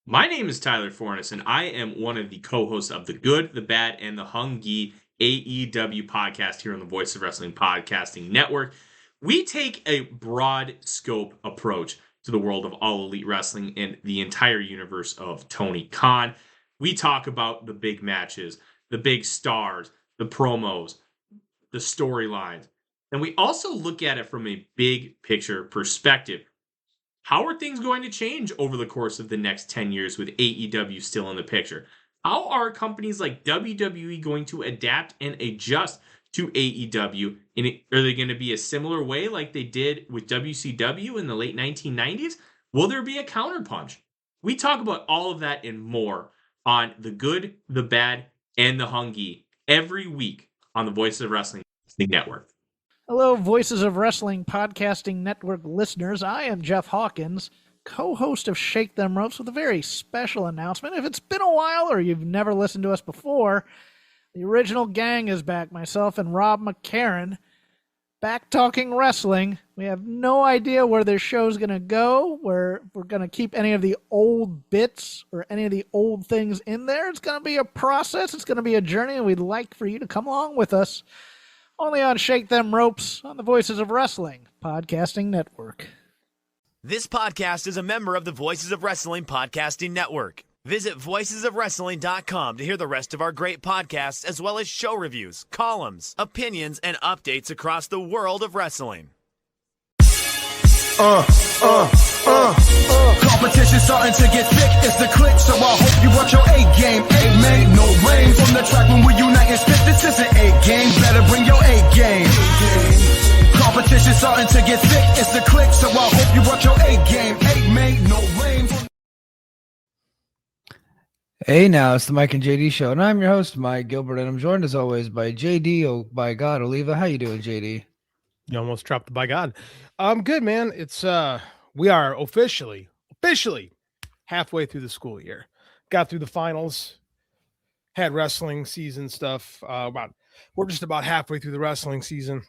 My name is Tyler Fornes, and I am one of the co-hosts of the Good, the Bad, and the Hungy AEW podcast here on the Voice of Wrestling Podcasting Network. We take a broad scope approach to the world of All Elite Wrestling and the entire universe of Tony Khan. We talk about the big matches, the big stars, the promos, the storylines, and we also look at it from a big picture perspective. How are things going to change over the course of the next 10 years with AEW still in the picture? How are companies like WWE going to adapt and adjust to AEW? Are they going to be a similar way like they did with WCW in the late 1990s? Will there be a counterpunch? We talk about all of that and more on The Good, the Bad, and the Hungy every week on the Voice of Wrestling Network. Hello, Voices of Wrestling Podcasting Network listeners. I am Jeff Hawkins, co-host of Shake Them Ropes, with a very special announcement. If it's been a while or you've never listened to us before, the original gang is back. Myself and Rob McCarran, back talking wrestling. We have no idea where this show's going to go, where we're going to keep any of the old bits or any of the old things in there. It's going to be a process. It's going to be a journey, and we'd like for you to come along with us. Only on Shake Them Ropes on the Voices of Wrestling Podcasting Network. This podcast is a member of the Voices of Wrestling Podcasting Network. Visit voicesofwrestling.com to hear the rest of our great podcasts, as well as show reviews, columns, opinions, and updates across the world of wrestling. Competition starting to get thick, it's the click, so I hope you watch your A-game. A-made, no rain from the track when we unite and spit. This is an A-game, better bring your A-game. Competition starting to get thick, it's the click, so I hope you watch your A-game. A-made, no rain from... Hey, now it's the Mike and JD show, and I'm your host, Mike Gilbert, and I'm joined as always by JD. Oh, by God, Oliva. How you doing, JD? You almost dropped the by God. I'm good, man. It's we are officially halfway through the school year. Got through the finals, had wrestling season stuff. We're just about halfway through the wrestling season.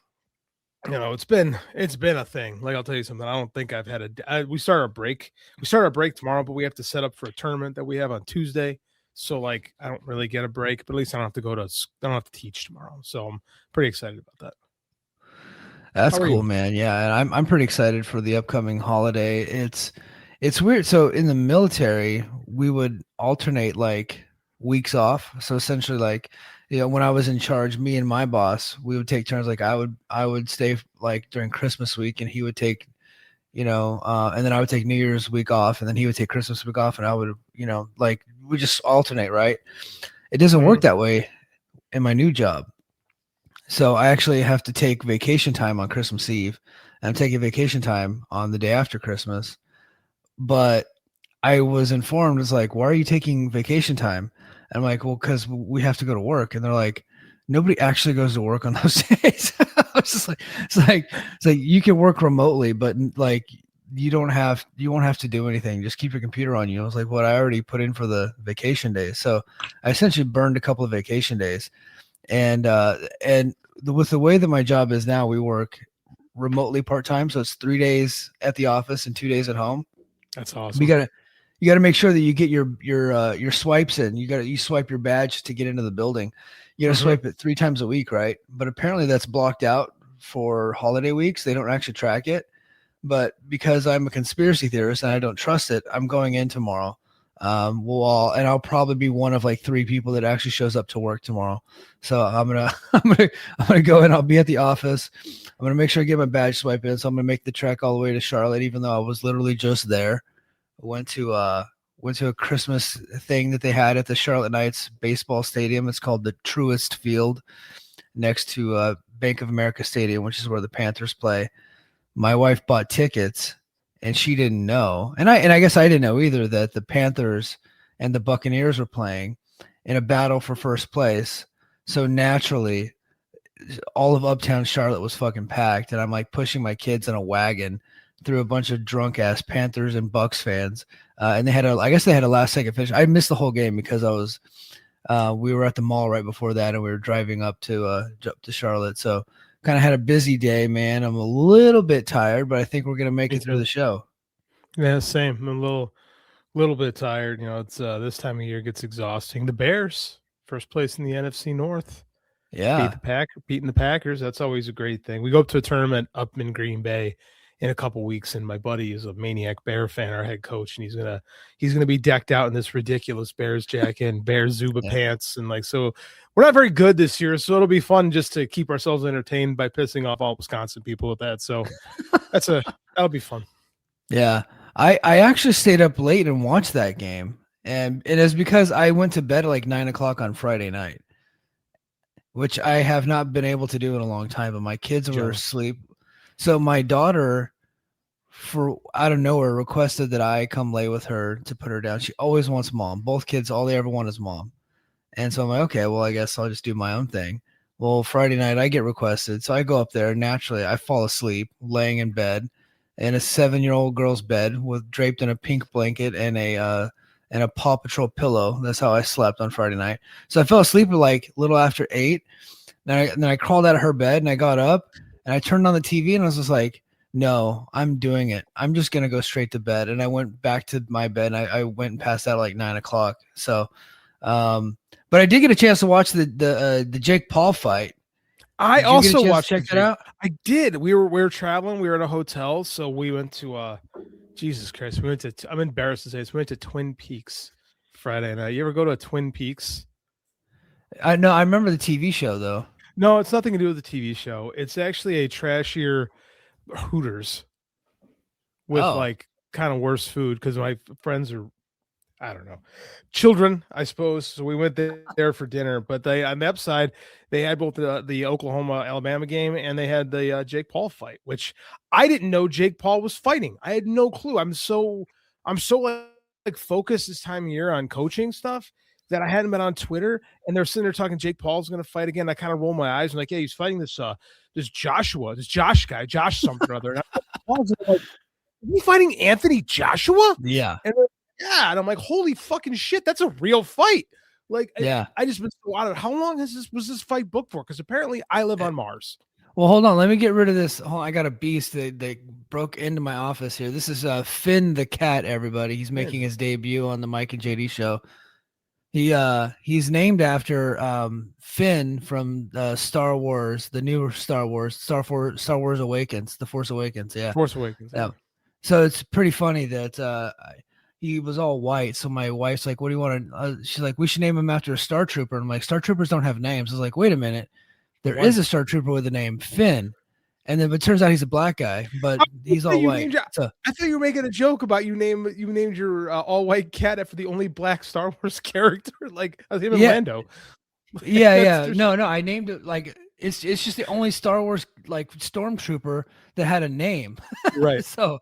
You know, it's been a thing. Like, I'll tell you something. I don't think I've had we start our break. We start our break tomorrow, but we have to set up for a tournament that we have on Tuesday. So, like, I don't really get a break, but at least I don't have to teach tomorrow. So I'm pretty excited about that. That's cool, man. Yeah, and I'm pretty excited for the upcoming holiday. It's weird. So in the military, we would alternate like weeks off. So essentially, like, you know, when I was in charge, me and my boss, we would take turns. Like I would stay like during Christmas week, and he would take, you know, and then I would take New Year's week off, and then he would take Christmas week off, and I would, you know, like we just alternate, right? It doesn't work that way in my new job. So I actually have to take vacation time on Christmas Eve, and I'm taking vacation time on the day after Christmas. But I was informed, it's like, why are you taking vacation time? And I'm like, well, because we have to go to work. And they're like, nobody actually goes to work on those days. I was just like, it's like you can work remotely, but like you won't have to do anything. Just keep your computer on you. I was like, well, I already put in for the vacation days. So I essentially burned a couple of vacation days. And with the way that my job is now, we work remotely part-time. So it's 3 days at the office and 2 days at home. That's awesome. You gotta make sure that you get your swipes in. You swipe your badge to get into the building. You gotta swipe it 3 times a week, right? But apparently that's blocked out for holiday weeks. They don't actually track it. But because I'm a conspiracy theorist and I don't trust it, I'm going in tomorrow. I'll probably be one of like 3 people that actually shows up to work tomorrow. So I'm gonna go in. I'll be at the office. I'm gonna make sure I get my badge swipe in. So I'm gonna make the trek all the way to Charlotte, even though I was literally just there. I went to a Christmas thing that they had at the Charlotte Knights baseball stadium. It's called the Truist Field, next to Bank of America Stadium, which is where the Panthers play. My wife bought tickets. And she didn't know, and I guess I didn't know either, that the Panthers and the Buccaneers were playing in a battle for first place. So naturally, all of uptown Charlotte was fucking packed, and I'm like pushing my kids in a wagon through a bunch of drunk ass Panthers and Bucks fans. And I guess they had a last second finish. I missed the whole game because we were at the mall right before that, and we were driving up to Charlotte. So kind of had a busy day, man. I'm a little bit tired, but I think we're going to make it through the show. Yeah, same. I'm a little bit tired. It's this time of year gets exhausting. The Bears, first place in the NFC North, Yeah. beating the Packers. That's always a great thing. We go up to a tournament up in Green Bay in a couple weeks, and my buddy is a maniac Bear fan, our head coach, and he's gonna be decked out in this ridiculous Bears jacket and Bears Zuba pants, and so we're not very good this year, so it'll be fun just to keep ourselves entertained by pissing off all Wisconsin people with that. So that'll be fun. Yeah. I actually stayed up late and watched that game. And it is because I went to bed at like 9 o'clock on Friday night, which I have not been able to do in a long time, but my kids were asleep. So my daughter, out of nowhere, requested that I come lay with her to put her down. She always wants mom. Both kids, all they ever want is mom. And so I'm like, okay, well, I guess I'll just do my own thing. Well, Friday night I get requested. So I go up there. Naturally, I fall asleep laying in bed in a 7-year-old girl's bed draped in a pink blanket and a Paw Patrol pillow. That's how I slept on Friday night. So I fell asleep at like a little after 8. Then I crawled out of her bed and I got up and I turned on the TV and I was just like, no, I'm doing it. I'm just going to go straight to bed. And I went back to my bed and I went and passed out at like 9 o'clock. So, but I did get a chance to watch the Jake Paul fight. I also watched. Check that out. I did. We were traveling. We were in a hotel, so we went to. Jesus Christ, we went to. I'm embarrassed to say this. We went to Twin Peaks Friday night. You ever go to Twin Peaks? No, I remember the TV show though. No, it's nothing to do with the TV show. It's actually a trashier Hooters with like kind of worse food because my friends are, I don't know, children, I suppose. So we went there for dinner, but they on the upside, they had both the Oklahoma-Alabama game and they had the Jake Paul fight, which I didn't know Jake Paul was fighting. I had no clue. I'm so like focused this time of year on coaching stuff that I hadn't been on Twitter, and they're sitting there talking Jake Paul's going to fight again. I kind of roll my eyes and like, yeah, he's fighting this Josh something or other. And I was like, is he fighting Anthony Joshua? Yeah. And I'm like, holy fucking shit, that's a real fight. Like, yeah, I just been so out of it. How long was this fight booked for? Because apparently I live on Mars. Well, hold on. Let me get rid of this. I got a beast that broke into my office here. This is Finn the cat, everybody. He's making his debut on the Mike and JD show. He's named after Finn from Star Wars, the newer Star Wars Awakens, The Force Awakens. Yeah. Force Awakens. Yeah. So it's pretty funny that he was all white. So my wife's like, what do you want to, she's like, we should name him after a Star Trooper. I'm like, Star Troopers don't have names. I was like, wait a minute. There is a Star Trooper with the name Finn. And then it turns out he's a black guy, but he's all white. I thought you were making a joke about you named your all white cat after the only black Star Wars character, like him and Lando. Yeah. No, I named it like it's just the only Star Wars like stormtrooper that had a name. Right. So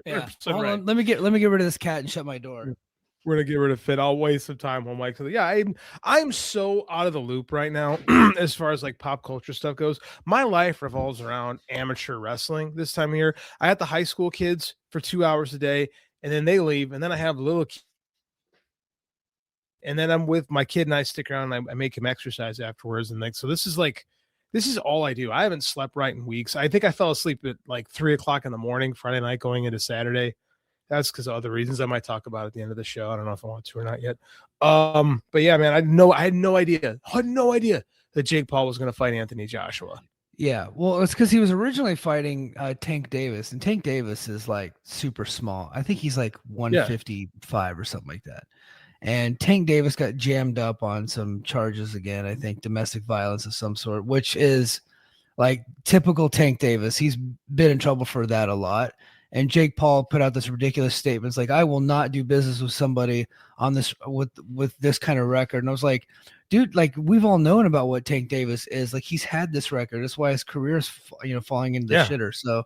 yeah. Hold on. Let me get rid of this cat and shut my door. We're gonna get rid of Finn. I'll waste some time on Mike. So yeah, I'm so out of the loop right now as far as like pop culture stuff goes. My life revolves around amateur wrestling this time of year. I have the high school kids for 2 hours a day, and then they leave, and then I have little kids, and then I'm with my kid and I stick around and I make him exercise afterwards. And like, so this is all I do. I haven't slept right in weeks. I think I fell asleep at like 3 o'clock in the morning, Friday night going into Saturday. That's because of other reasons I might talk about at the end of the show. I don't know if I want to or not yet. But yeah, man, I had no idea that Jake Paul was going to fight Anthony Joshua. Yeah, well, it's because he was originally fighting Tank Davis, and Tank Davis is like super small. I think he's like 155 or something like that. And Tank Davis got jammed up on some charges again. I think domestic violence of some sort, which is like typical Tank Davis. He's been in trouble for that a lot. And Jake Paul put out this ridiculous statement. It's like, I will not do business with somebody on this with this kind of record. And I was like, dude, like we've all known about what Tank Davis is. Like he's had this record. That's why his career is, falling into the shitter. So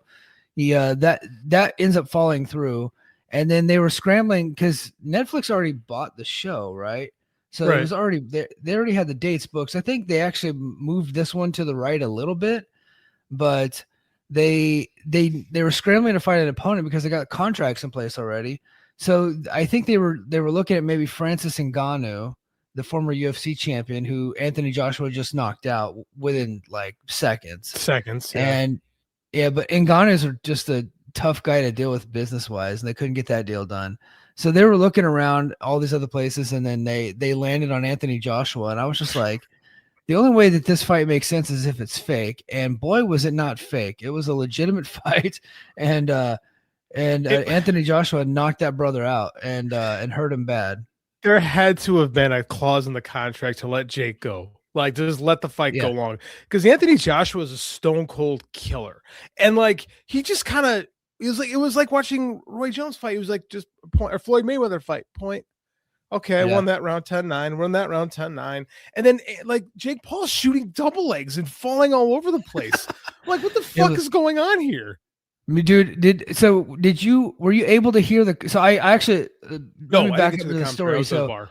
he that ends up falling through. And then they were scrambling because Netflix already bought the show, right? So it was already they already had the dates booked. So I think they actually moved this one to the right a little bit, but they were scrambling to find an opponent because they got contracts in place already. So I think they were looking at maybe Francis Ngannou, the former UFC champion, who Anthony Joshua just knocked out within like seconds. And but Ngannou's are just a tough guy to deal with business wise, and they couldn't get that deal done. So they were looking around all these other places, and then they landed on Anthony Joshua, and I was just like, the only way that this fight makes sense is if it's fake. And boy, was it not fake. It was a legitimate fight, and Anthony Joshua knocked that brother out and hurt him bad. There had to have been a clause in the contract to let Jake go. Like, just let the fight go long. Because Anthony Joshua is a stone cold killer. And like, he just kind of, it was like watching Roy Jones fight. He was like, just point, or Floyd Mayweather fight, point. Okay, I won that round 10-9, won that round 10-9. And then like Jake Paul's shooting double legs and falling all over the place. Like, what the fuck is going on here? I mean, dude, were you able to hear I actually back up to the story. So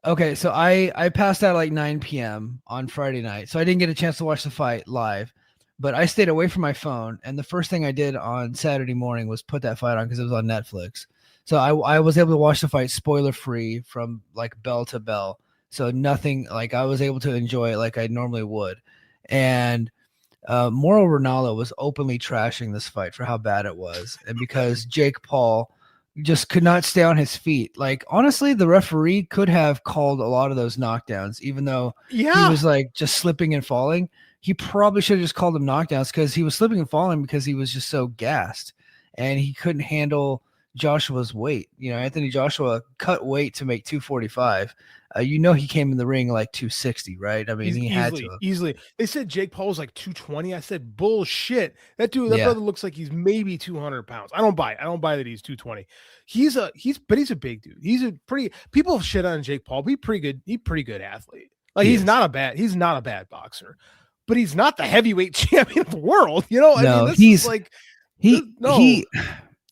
okay, so I passed out like 9 p.m. on Friday night, so I didn't get a chance to watch the fight live, but I stayed away from my phone, and the first thing I did on Saturday morning was put that fight on because it was on Netflix. So I was able to watch the fight spoiler free from like bell to bell. So nothing, like I was able to enjoy it like I normally would. And Mauro Ranallo was openly trashing this fight for how bad it was. And because Jake Paul just could not stay on his feet. Like, honestly, the referee could have called a lot of those knockdowns, even though he was like just slipping and falling. He probably should have just called them knockdowns because he was slipping and falling because he was just so gassed and he couldn't handle Joshua's weight. You know, Anthony Joshua cut weight to make 245. He came in the ring like 260, right? I mean, he had to easily. They said Jake Paul was like 220. I said bullshit. That brother looks like he's maybe 200 pounds. I don't buy it. I don't buy that he's 220. He's a big dude. People shit on Jake Paul. He's pretty good athlete. Like he's not a bad boxer, but he's not the heavyweight champion of the world. You know, no,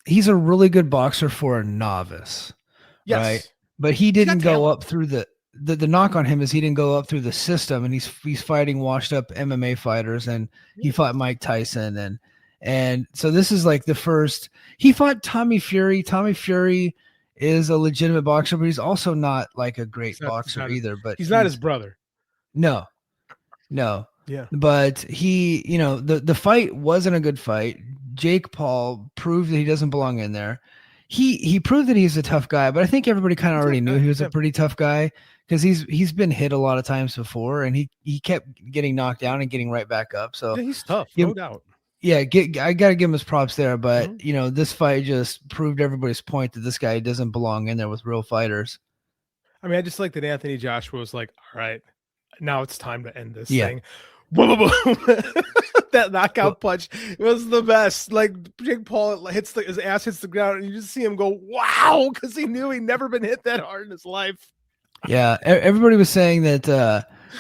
he's a really good boxer for a novice. Yes. Right. But he didn't go up through the knock on him is he didn't go up through the system, and he's fighting washed up MMA fighters, and he fought Mike Tyson and so this is like the first he fought Tommy Fury. Tommy Fury is a legitimate boxer, but he's also not like a great boxer either. But he's not his brother. No. Yeah. But the fight wasn't a good fight. Jake Paul proved that he doesn't belong in there. He proved that he's a tough guy, but I think everybody kind of already knew he was a pretty tough guy because he's been hit a lot of times before, and he kept getting knocked down and getting right back up. So he's tough, no doubt. Yeah, I got to give him his props there, but this fight just proved everybody's point that this guy doesn't belong in there with real fighters. I mean, I just like that Anthony Joshua was like, all right, now it's time to end this thing. Boom, boom, boom. That knockout punch was the best. Like Jake Paul his ass hits the ground, and you just see him go, wow, because he knew he'd never been hit that hard in his life. Yeah, everybody was saying that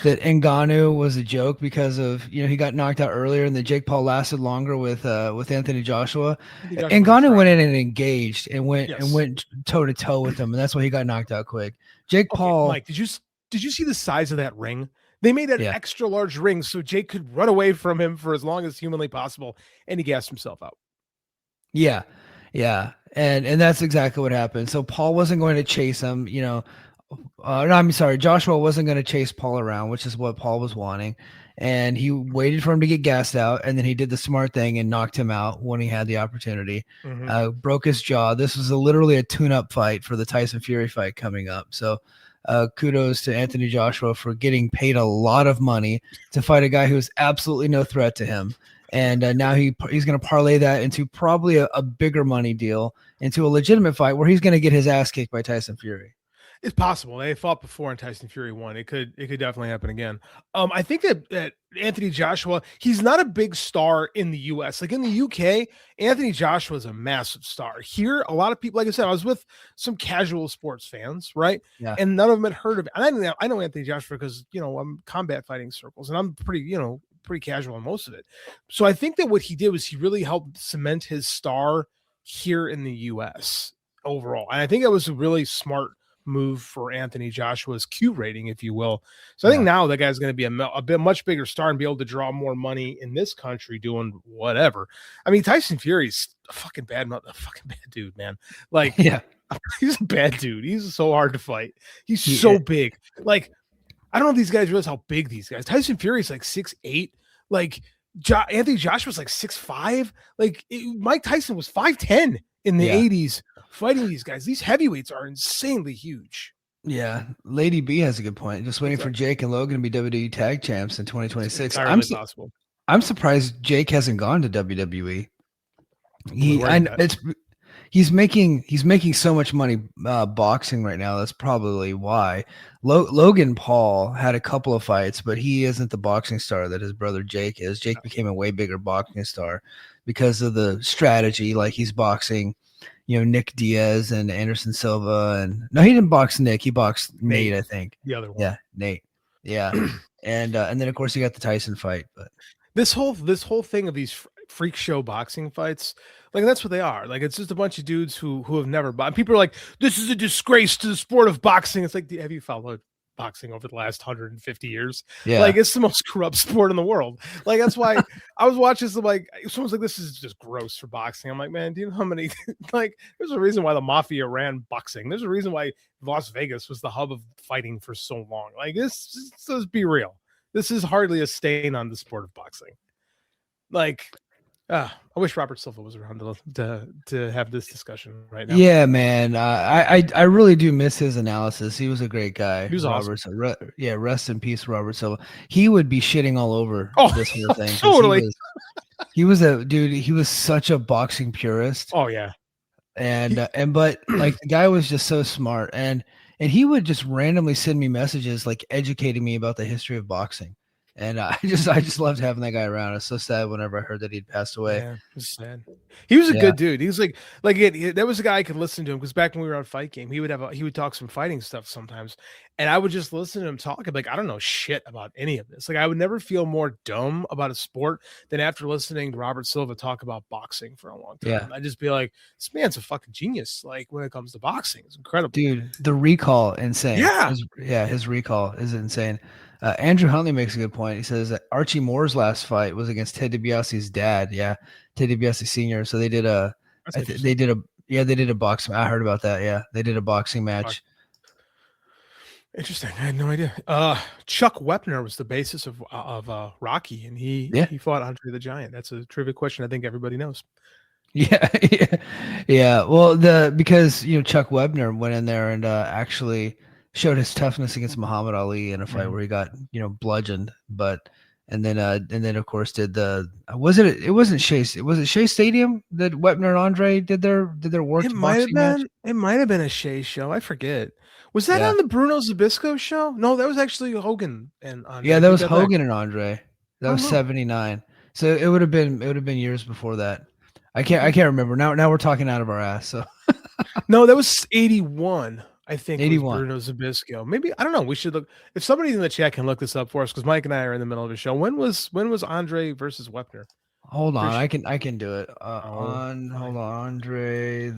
Ngannou was a joke because of he got knocked out earlier, and that Jake Paul lasted longer with Anthony Joshua. Ngannou went in and engaged and went toe to toe with him, and that's why he got knocked out quick. Jake Paul, Mike, did you see the size of that ring? They made that extra large ring so Jake could run away from him for as long as humanly possible, and he gassed himself out. Yeah. And that's exactly what happened. So Paul wasn't going to chase him, Joshua wasn't going to chase Paul around, which is what Paul was wanting. And he waited for him to get gassed out, and then he did the smart thing and knocked him out when he had the opportunity. Broke his jaw. This was literally a tune-up fight for the Tyson Fury fight coming up. So kudos to Anthony Joshua for getting paid a lot of money to fight a guy who's absolutely no threat to him. And now he's going to parlay that into probably a bigger money deal, into a legitimate fight where he's going to get his ass kicked by Tyson Fury. It's possible. They fought before and Tyson Fury won. It could definitely happen again. I think that Anthony Joshua, he's not a big star in the US. Like in the UK, Anthony Joshua is a massive star. Here, a lot of people, like I said, I was with some casual sports fans, right? Yeah. And none of them had heard of it. And I know Anthony Joshua because, I'm combat fighting circles, and I'm pretty casual on most of it. So I think that what he did was he really helped cement his star here in the US overall. And I think that was a really smart move for Anthony Joshua's Q rating, if you will. So I think now that guy's going to be a much bigger star and be able to draw more money in this country doing whatever. I mean, Tyson Fury's a fucking bad dude, man. Like, he's a bad dude. He's so hard to fight. He's so big. Like, I don't know if these guys realize how big these guys. Tyson Fury's like 6'8". Like Anthony Joshua's like 6'5". Like Mike Tyson was 5'10" in the 80s. fighting these guys. These heavyweights are insanely huge. Yeah, Lady B has a good point. Just waiting for Jake and Logan to be WWE Tag Champs in 2026. Possible. I'm surprised Jake hasn't gone to WWE. He's making so much money boxing right now. That's probably why. Logan Paul had a couple of fights, but he isn't the boxing star that his brother Jake is. Jake became a way bigger boxing star because of the strategy. Like he's boxing, Nick Diaz and Anderson Silva, and no, he didn't box Nick. He boxed Nate, I think. The other one. Yeah, Nate. Yeah, and then of course you got the Tyson fight. But this whole thing of these freak show boxing fights, like that's what they are. Like it's just a bunch of dudes who have never boxed. People are like, this is a disgrace to the sport of boxing. It's like, have you followed boxing over the last 150 years? Yeah, like it's the most corrupt sport in the world. Like that's why I was watching some, like someone's like, this is just gross for boxing. I'm like, man, do you know how many like there's a reason why the mafia ran boxing. There's a reason why Las Vegas was the hub of fighting for so long. Like this, let's be real. This is hardly a stain on the sport of boxing. Like, I wish Robert Silva was around to have this discussion right now. Yeah, man. I really do miss his analysis. He was a great guy. He was Robert, awesome. Yeah, rest in peace, Robert Silva. He would be shitting all over this whole thing. Totally. He was a dude. He was such a boxing purist. Oh yeah. But like the guy was just so smart, and he would just randomly send me messages like educating me about the history of boxing. And I just loved having that guy around. It's so sad whenever I heard that he'd passed away. Yeah, it's sad. He was a good dude. He was like that was a guy I could listen to him, because back when we were on Fight Game, he would talk some fighting stuff sometimes, and I would just listen to him talk. I'd be like, I don't know shit about any of this. Like I would never feel more dumb about a sport than after listening to Robert Silva talk about boxing for a long time. Yeah. I'd just be like, this man's a fucking genius. Like when it comes to boxing, it's incredible. Dude, the recall, insane. Yeah. His recall is insane. Andrew Huntley makes a good point. He says that Archie Moore's last fight was against Ted DiBiase's dad. Yeah, Ted DiBiase Sr. So they did they did a boxing. I heard about that. Yeah, they did a boxing match. Interesting. I had no idea. Chuck Wepner was the basis of Rocky, and he fought Andre the Giant. That's a trivia question I think everybody knows. Yeah. Well, because Chuck Webner went in there and actually showed his toughness against Muhammad Ali in a fight where he got bludgeoned, and then of course did was it Shea Stadium that Webner and Andre did their work? It might have been. It might have been a Shea show. I forget. Was that on the Bruno Zbyszko show? No, that was actually Hogan and Andre. Yeah, that was Hogan and Andre. That was 79. So it would have been years before that. I can't remember. Now we're talking out of our ass. So no, that was 81. I think 81. Bruno Zbyszko. Maybe, I don't know. We should look. If somebody in the chat can look this up for us, because Mike and I are in the middle of the show. When was Andre versus Wepner? Hold on, I can do it. Hold on, Andre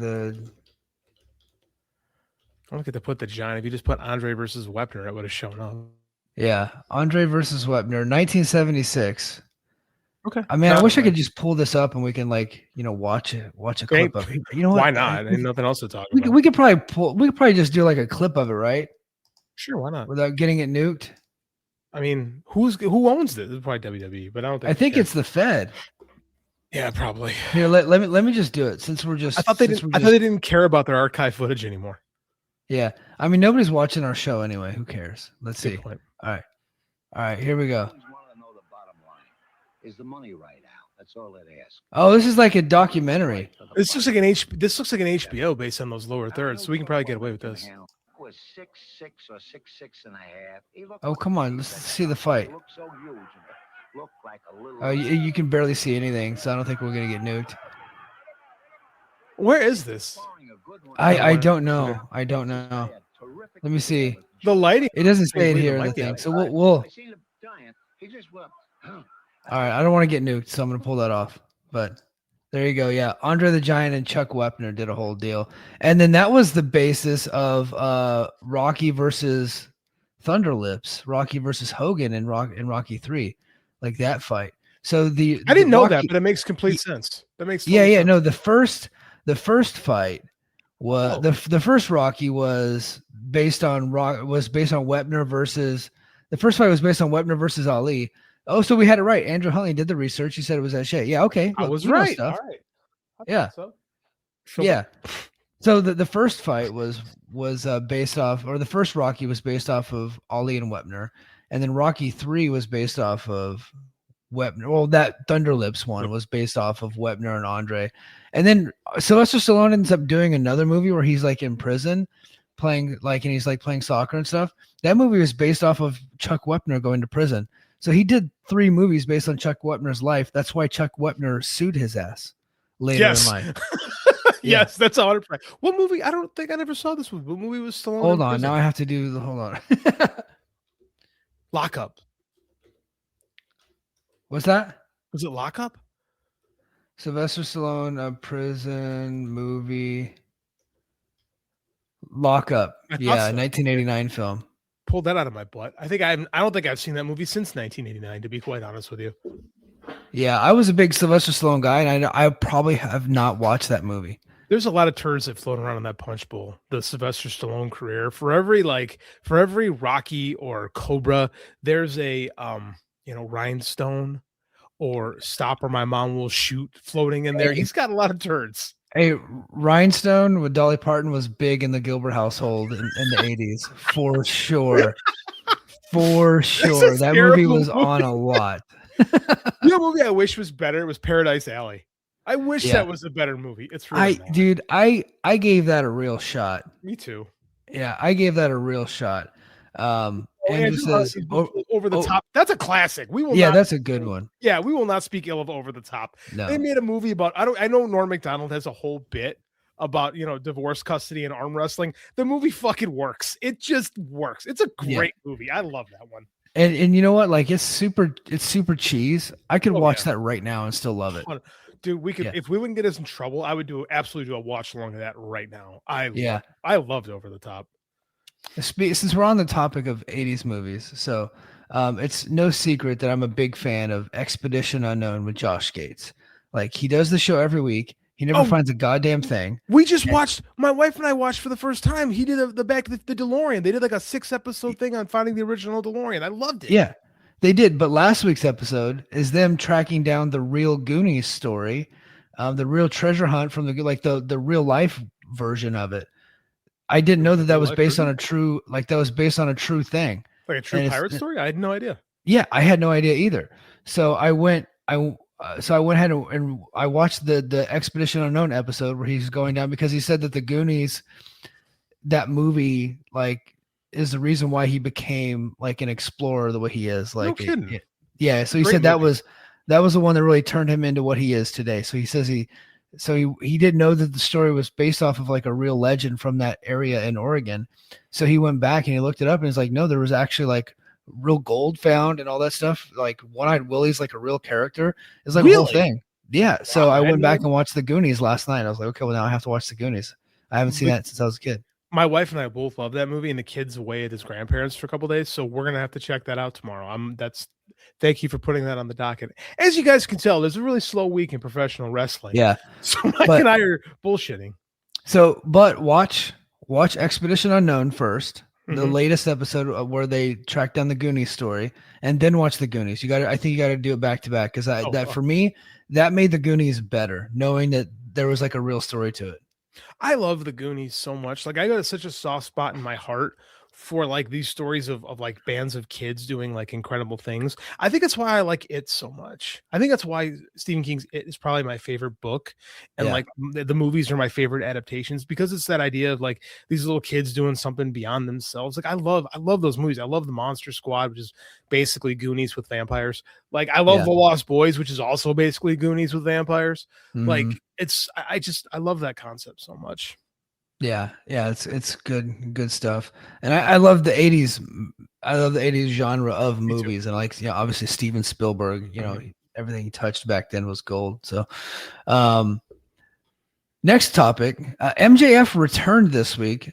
I don't get to put the giant. If you just put Andre versus Wepner, it would have shown up. Yeah, Andre versus Wepner, 1976. Okay. I mean, I wish I could just pull this up and we can watch a clip of it. You know what? Why not? There's nothing else to talk about. We could probably just do like a clip of it, right? Sure, why not? Without getting it nuked. I mean, who owns this? It's probably WWE, but I don't think. I think it's the Fed. Yeah, probably. Here, let me just do it since we're just. I thought they didn't care about their archive footage anymore. Yeah, I mean nobody's watching our show anyway. Who cares? Let's see. Point. All right, here we go. Is the money right, Al? That's all it asks. Oh, this is like a documentary. This looks like an HBO based on those lower thirds, so we can probably get away with this. Was 6'6" or 6'6.5". Oh, come on, let's see the fight. Looked so huge. Looked like a little. Oh, you can barely see anything, so I don't think we're gonna get nuked. Where is this? I don't know. I don't know. Let me see. The lighting. It doesn't say it here in the thing, so we'll. All right, I don't want to get nuked, so I'm going to pull that off. But there you go. Yeah, Andre the Giant and Chuck Wepner did a whole deal. And then that was the basis of Rocky versus Thunder Lips, Rocky versus Hogan in Rocky 3, like that fight. So I didn't know that, but it makes complete sense. That makes sense. No, the first fight was the first Rocky was based on Wepner versus the first fight was based on Wepner versus Ali. Oh, so we had it right. Andrew Huntley did the research. He said it was that shit. Yeah, okay. I was right. All right. Yeah. So. Yeah. So the first fight was based off, or the first Rocky was based off of Ali and Wepner, and then Rocky 3 was based off of Wepner. Well, that Thunderlips one was based off of Wepner and Andre, and then Sylvester Stallone ends up doing another movie where he's like in prison, playing like, and he's like playing soccer and stuff. That movie was based off of Chuck Wepner going to prison. So he did 3 movies based on Chuck Wepner's life. That's why Chuck Wepner sued his ass later in life. Yes, that's 100%. What movie? I don't think I never saw this movie. What movie was Stallone? Hold on, now I have to do the. Hold on. Lockup. What's that? Was it Lockup? Sylvester Stallone, a prison movie. Lockup. Yeah, so. 1989 film. Pulled that out of my butt. I don't think I've seen that movie since 1989, to be quite honest with you. Yeah, I was a big Sylvester Stallone guy, and I probably have not watched that movie. There's a lot of turds that float around in that punch bowl. The Sylvester Stallone career. For every Rocky or Cobra, there's a Rhinestone or Stop or My Mom Will Shoot floating in there. He's got a lot of turds. Hey, Rhinestone with Dolly Parton was big in the Gilbert household in the 80s, for sure. For sure. That movie was on a lot. You know, movie I wish was better was Paradise Alley. I wish that was a better movie. It's really dude, I gave that a real shot. Me too. Yeah, I gave that a real shot. Andrew says Over the Top. That's a classic. We will. Yeah, that's a good one. Yeah, we will not speak ill of Over the Top. No. They made a movie about. I know Norm Macdonald has a whole bit about divorce, custody, and arm wrestling. The movie fucking works. It just works. It's a great movie. I love that one. And you know what? Like it's super cheese. I could watch that right now and still love it. Dude, we could if we wouldn't get us in trouble, I would absolutely do a watch along of that right now. I loved Over the Top. Since we're on the topic of 80s movies, so it's no secret that I'm a big fan of Expedition Unknown with Josh Gates. Like he does the show every week. He never finds a goddamn thing. We just watched, my wife and I watched for the first time. He did the DeLorean. They did like a 6-episode thing on finding the original DeLorean. I loved it. Yeah, they did. But last week's episode is them tracking down the real Goonies story, the real treasure hunt from the real life version of it. I didn't know that was based on a true, thing. Like a true pirate story? I had no idea. Yeah, I had no idea either. So I went ahead and I watched the Expedition Unknown episode where he's going down, because he said that the Goonies, that movie, like, is the reason why he became like an explorer the way he is. Like, no kidding. Yeah. So he said that was the one that really turned him into what he is today. So he says he didn't know that the story was based off of like a real legend from that area in Oregon. So he went back and he looked it up and he's like, no, there was actually like real gold found and all that stuff. Like One-Eyed Willie's like a real character. It's like a whole thing. Yeah. So I went back and watched the Goonies last night. I was like, okay, well now I have to watch the Goonies. I haven't seen that since I was a kid. My wife and I both love that movie, and the kid's away at his grandparents for a couple of days. So we're going to have to check that out tomorrow. Thank you for putting that on the docket. As you guys can tell, there's a really slow week in professional wrestling. Yeah. So Mike and I are bullshitting. So, but watch Expedition Unknown first, the latest episode where they track down the Goonies story, and then watch the Goonies. I think you got to do it back to back, because for me, that made the Goonies better, knowing that there was like a real story to it. I love the Goonies so much. Like I got such a soft spot in my heart for like these stories of like bands of kids doing like incredible things. I think that's why I like It so much. I think that's why Stephen King's It is probably my favorite book, and like the movies are my favorite adaptations, because it's that idea of like these little kids doing something beyond themselves. Like I love those movies. I love the Monster Squad, which is basically Goonies with vampires. Like I love The Lost Boys, which is also basically Goonies with vampires. Like I love that concept so much. Yeah, it's good stuff, and I love the 80s. I love the 80s genre of movies, and like obviously Steven Spielberg. Everything he touched back then was gold. So, next topic, MJF returned this week.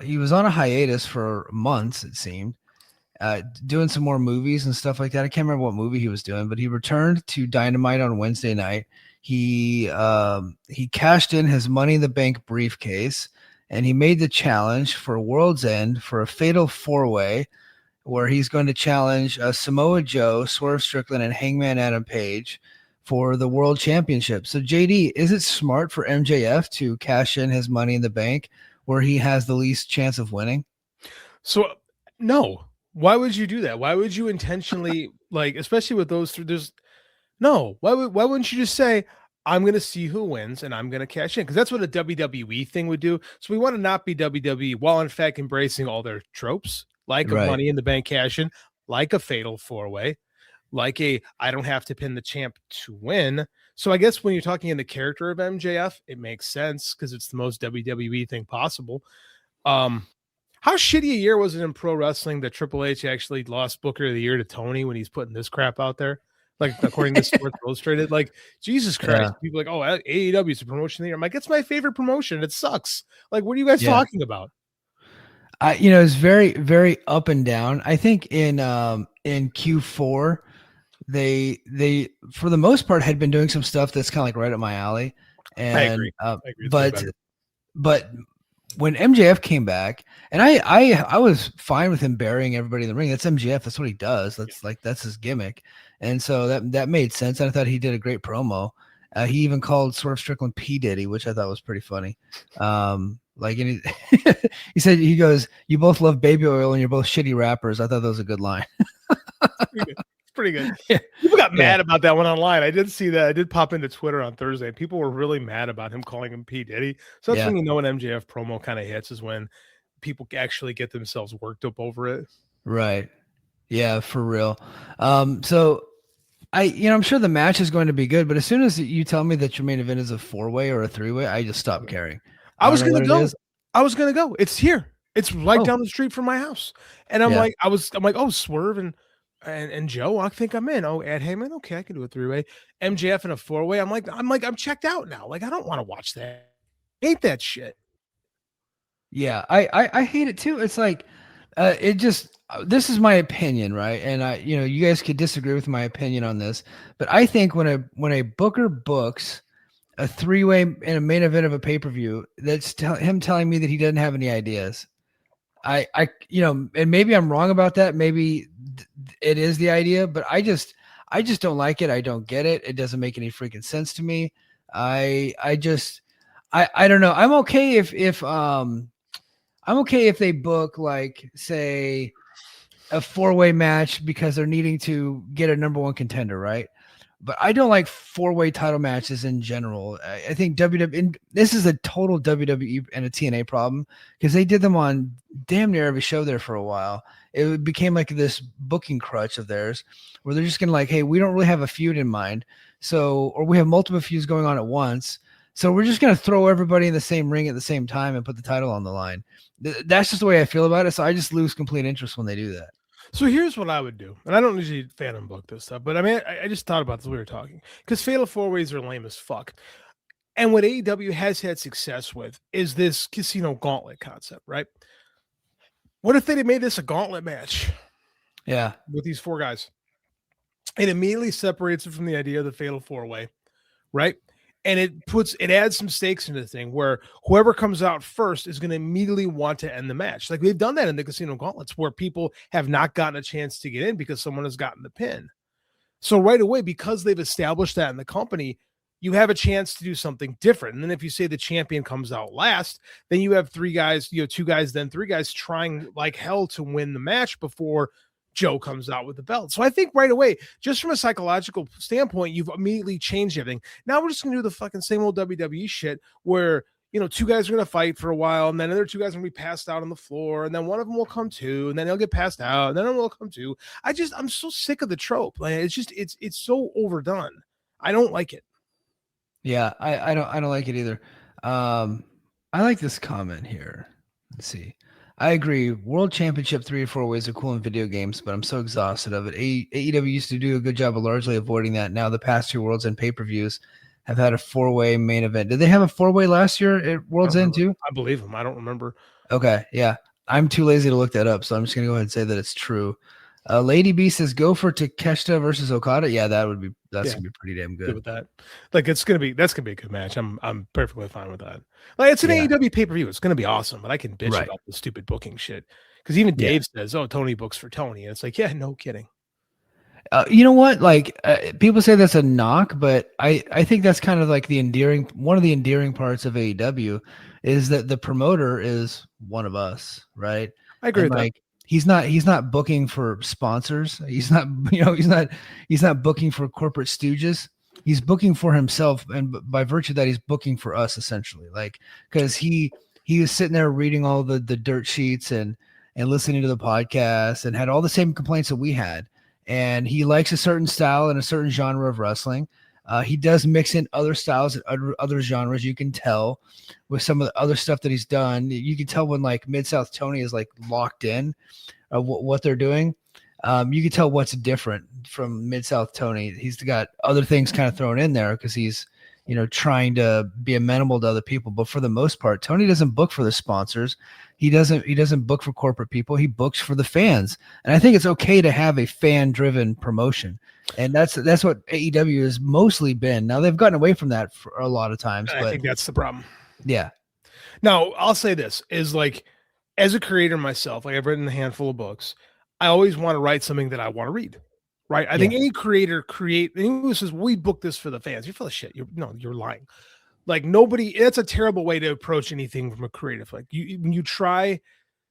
He was on a hiatus for months, it seemed, doing some more movies and stuff like that. I can't remember what movie he was doing, but he returned to Dynamite on Wednesday night. He cashed in his Money in the Bank briefcase, and he made the challenge for World's End for a fatal 4-way, where he's going to challenge Samoa Joe, Swerve Strickland, and Hangman Adam Page for the world championship. So JD, is it smart for MJF to cash in his money in the bank where he has the least chance of winning? So no. Why would you do that? Why would you intentionally, like, especially with those three? There's no. Why wouldn't you just say, I'm going to see who wins and I'm going to cash in? Because that's what a WWE thing would do. So we want to not be WWE while in fact embracing all their tropes, like a Right. Money in the Bank cash in, like a Fatal 4-Way, like a I don't have to pin the champ to win. So I guess when you're talking in the character of MJF, it makes sense because it's the most WWE thing possible. How shitty a year was it in pro wrestling that Triple H actually lost Booker of the Year to Tony when he's putting this crap out there? Like, according to Sports Illustrated, like, Jesus Christ, people are like, oh, AEW is a promotion of the year. I'm like, it's my favorite promotion. It sucks. Like, what are you guys talking about? It's very, very up and down. I think in Q4, they for the most part had been doing some stuff that's kind of like right up my alley. And I agree. But when MJF came back, and I was fine with him burying everybody in the ring. That's MJF. That's what he does. That's his gimmick. And so that made sense. And I thought he did a great promo. He even called Swerve Strickland P. Diddy, which I thought was pretty funny. He said, he goes, "You both love baby oil and you're both shitty rappers." I thought that was a good line. It's pretty good. Yeah. People got mad about that one online. I did see that. I did pop into Twitter on Thursday. People were really mad about him calling him P. Diddy. So that's when you know an MJF promo kind of hits, is when people actually get themselves worked up over it. Right. Yeah, for real. So I'm sure the match is going to be good, but as soon as you tell me that your main event is a 4-way or a 3-way, I just stop caring. I was gonna go. It's here. It's right down the street from my house. And I'm like, oh, Swerve and Joe, I think I'm in. Oh, Ed Heyman, okay, I can do a 3-way. MJF in a 4-way. I'm checked out now. Like, I don't want to watch that. I hate that shit. Yeah, I hate it too. It's like this is my opinion, right? And you guys could disagree with my opinion on this, but I think when a booker books a 3-way in a main event of a pay-per-view, that's him telling me that he doesn't have any ideas. And maybe I'm wrong about that. Maybe it is the idea, but I just don't like it. I don't get it. It doesn't make any freaking sense to me. I don't know. I'm okay if they book, like, say, a 4-way match because they're needing to get a number one contender, right? But I don't like 4-way title matches in general. I think WWE, this is a total WWE and a TNA problem, because they did them on damn near every show there for a while. It became like this booking crutch of theirs where they're just going to, like, hey, we don't really have a feud in mind. Or we have multiple feuds going on at once. So we're just going to throw everybody in the same ring at the same time and put the title on the line. That's just the way I feel about it. So I just lose complete interest when they do that. So here's what I would do. And I don't usually Phantom book this stuff, but I mean, I just thought about this when we were talking, because Fatal 4-Ways are lame as fuck. And what AEW has had success with is this casino gauntlet concept, right? What if they made this a gauntlet match? Yeah. With these 4 guys. It immediately separates it from the idea of the Fatal 4-Way, right? And it adds some stakes into the thing where whoever comes out first is going to immediately want to end the match. Like, we've done that in the casino gauntlets where people have not gotten a chance to get in because someone has gotten the pin. So right away, because they've established that in the company, you have a chance to do something different. And then if you say the champion comes out last, then you have 3 guys, 2 guys, then 3 guys trying like hell to win the match before Joe comes out with the belt. So I think right away, just from a psychological standpoint, you've immediately changed everything. Now we're just going to do the fucking same old WWE shit where, 2 guys are going to fight for a while, and then other 2 guys are going to be passed out on the floor, and then one of them will come to, and then they'll get passed out, and then one will come to. I'm so sick of the trope. Like, it's so overdone. I don't like it. Yeah, I don't like it either. I like this comment here. Let's see. I agree. World Championship 3 or 4 ways are cool in video games, but I'm so exhausted of it. AEW used to do a good job of largely avoiding that. Now the past 2 Worlds and pay-per-views have had a 4-way main event. Did they have a 4-way last year at World's End too? I believe them. I don't remember. Okay, yeah. I'm too lazy to look that up, so I'm just going to go ahead and say that it's true. Lady B says, go for Takeshita versus Okada. Yeah, that's going to be pretty damn good. With that. Like, that's going to be a good match. I'm perfectly fine with that. Like, it's an AEW pay-per-view. It's going to be awesome, but I can bitch about the stupid booking shit. Because even Dave says, oh, Tony books for Tony. And it's like, yeah, no kidding. You know what? Like people say that's a knock, but I think that's kind of like one of the endearing parts of AEW is that the promoter is one of us, right? I agree And with that. like he's not booking for sponsors. He's not he's not booking for corporate stooges. He's booking for himself, and by virtue of that, he's booking for us essentially. Like because he was sitting there reading all the dirt sheets and listening to the podcast and had all the same complaints that we had, and he likes a certain style and a certain genre of wrestling. He does mix in other styles and other genres. You can tell with some of the other stuff that he's done. You can tell when like Mid-South Tony is like locked in what they're doing. You can tell what's different from Mid-South Tony. He's got other things kind of thrown in there because he's, trying to be amenable to other people. But for the most part, Tony doesn't book for the sponsors. He doesn't book for corporate people. He books for the fans. And I think it's okay to have a fan-driven promotion. And that's what AEW has mostly been. Now they've gotten away from that for a lot of times. I think that's the problem. Yeah. Now, I'll say this is like, as a creator myself, like I've written a handful of books, I always want to write something that I want to read. Right. I think any creator anyone who says, we book this for the fans, you're full of shit. You're lying. Like it's a terrible way to approach anything from a creative. Like when you try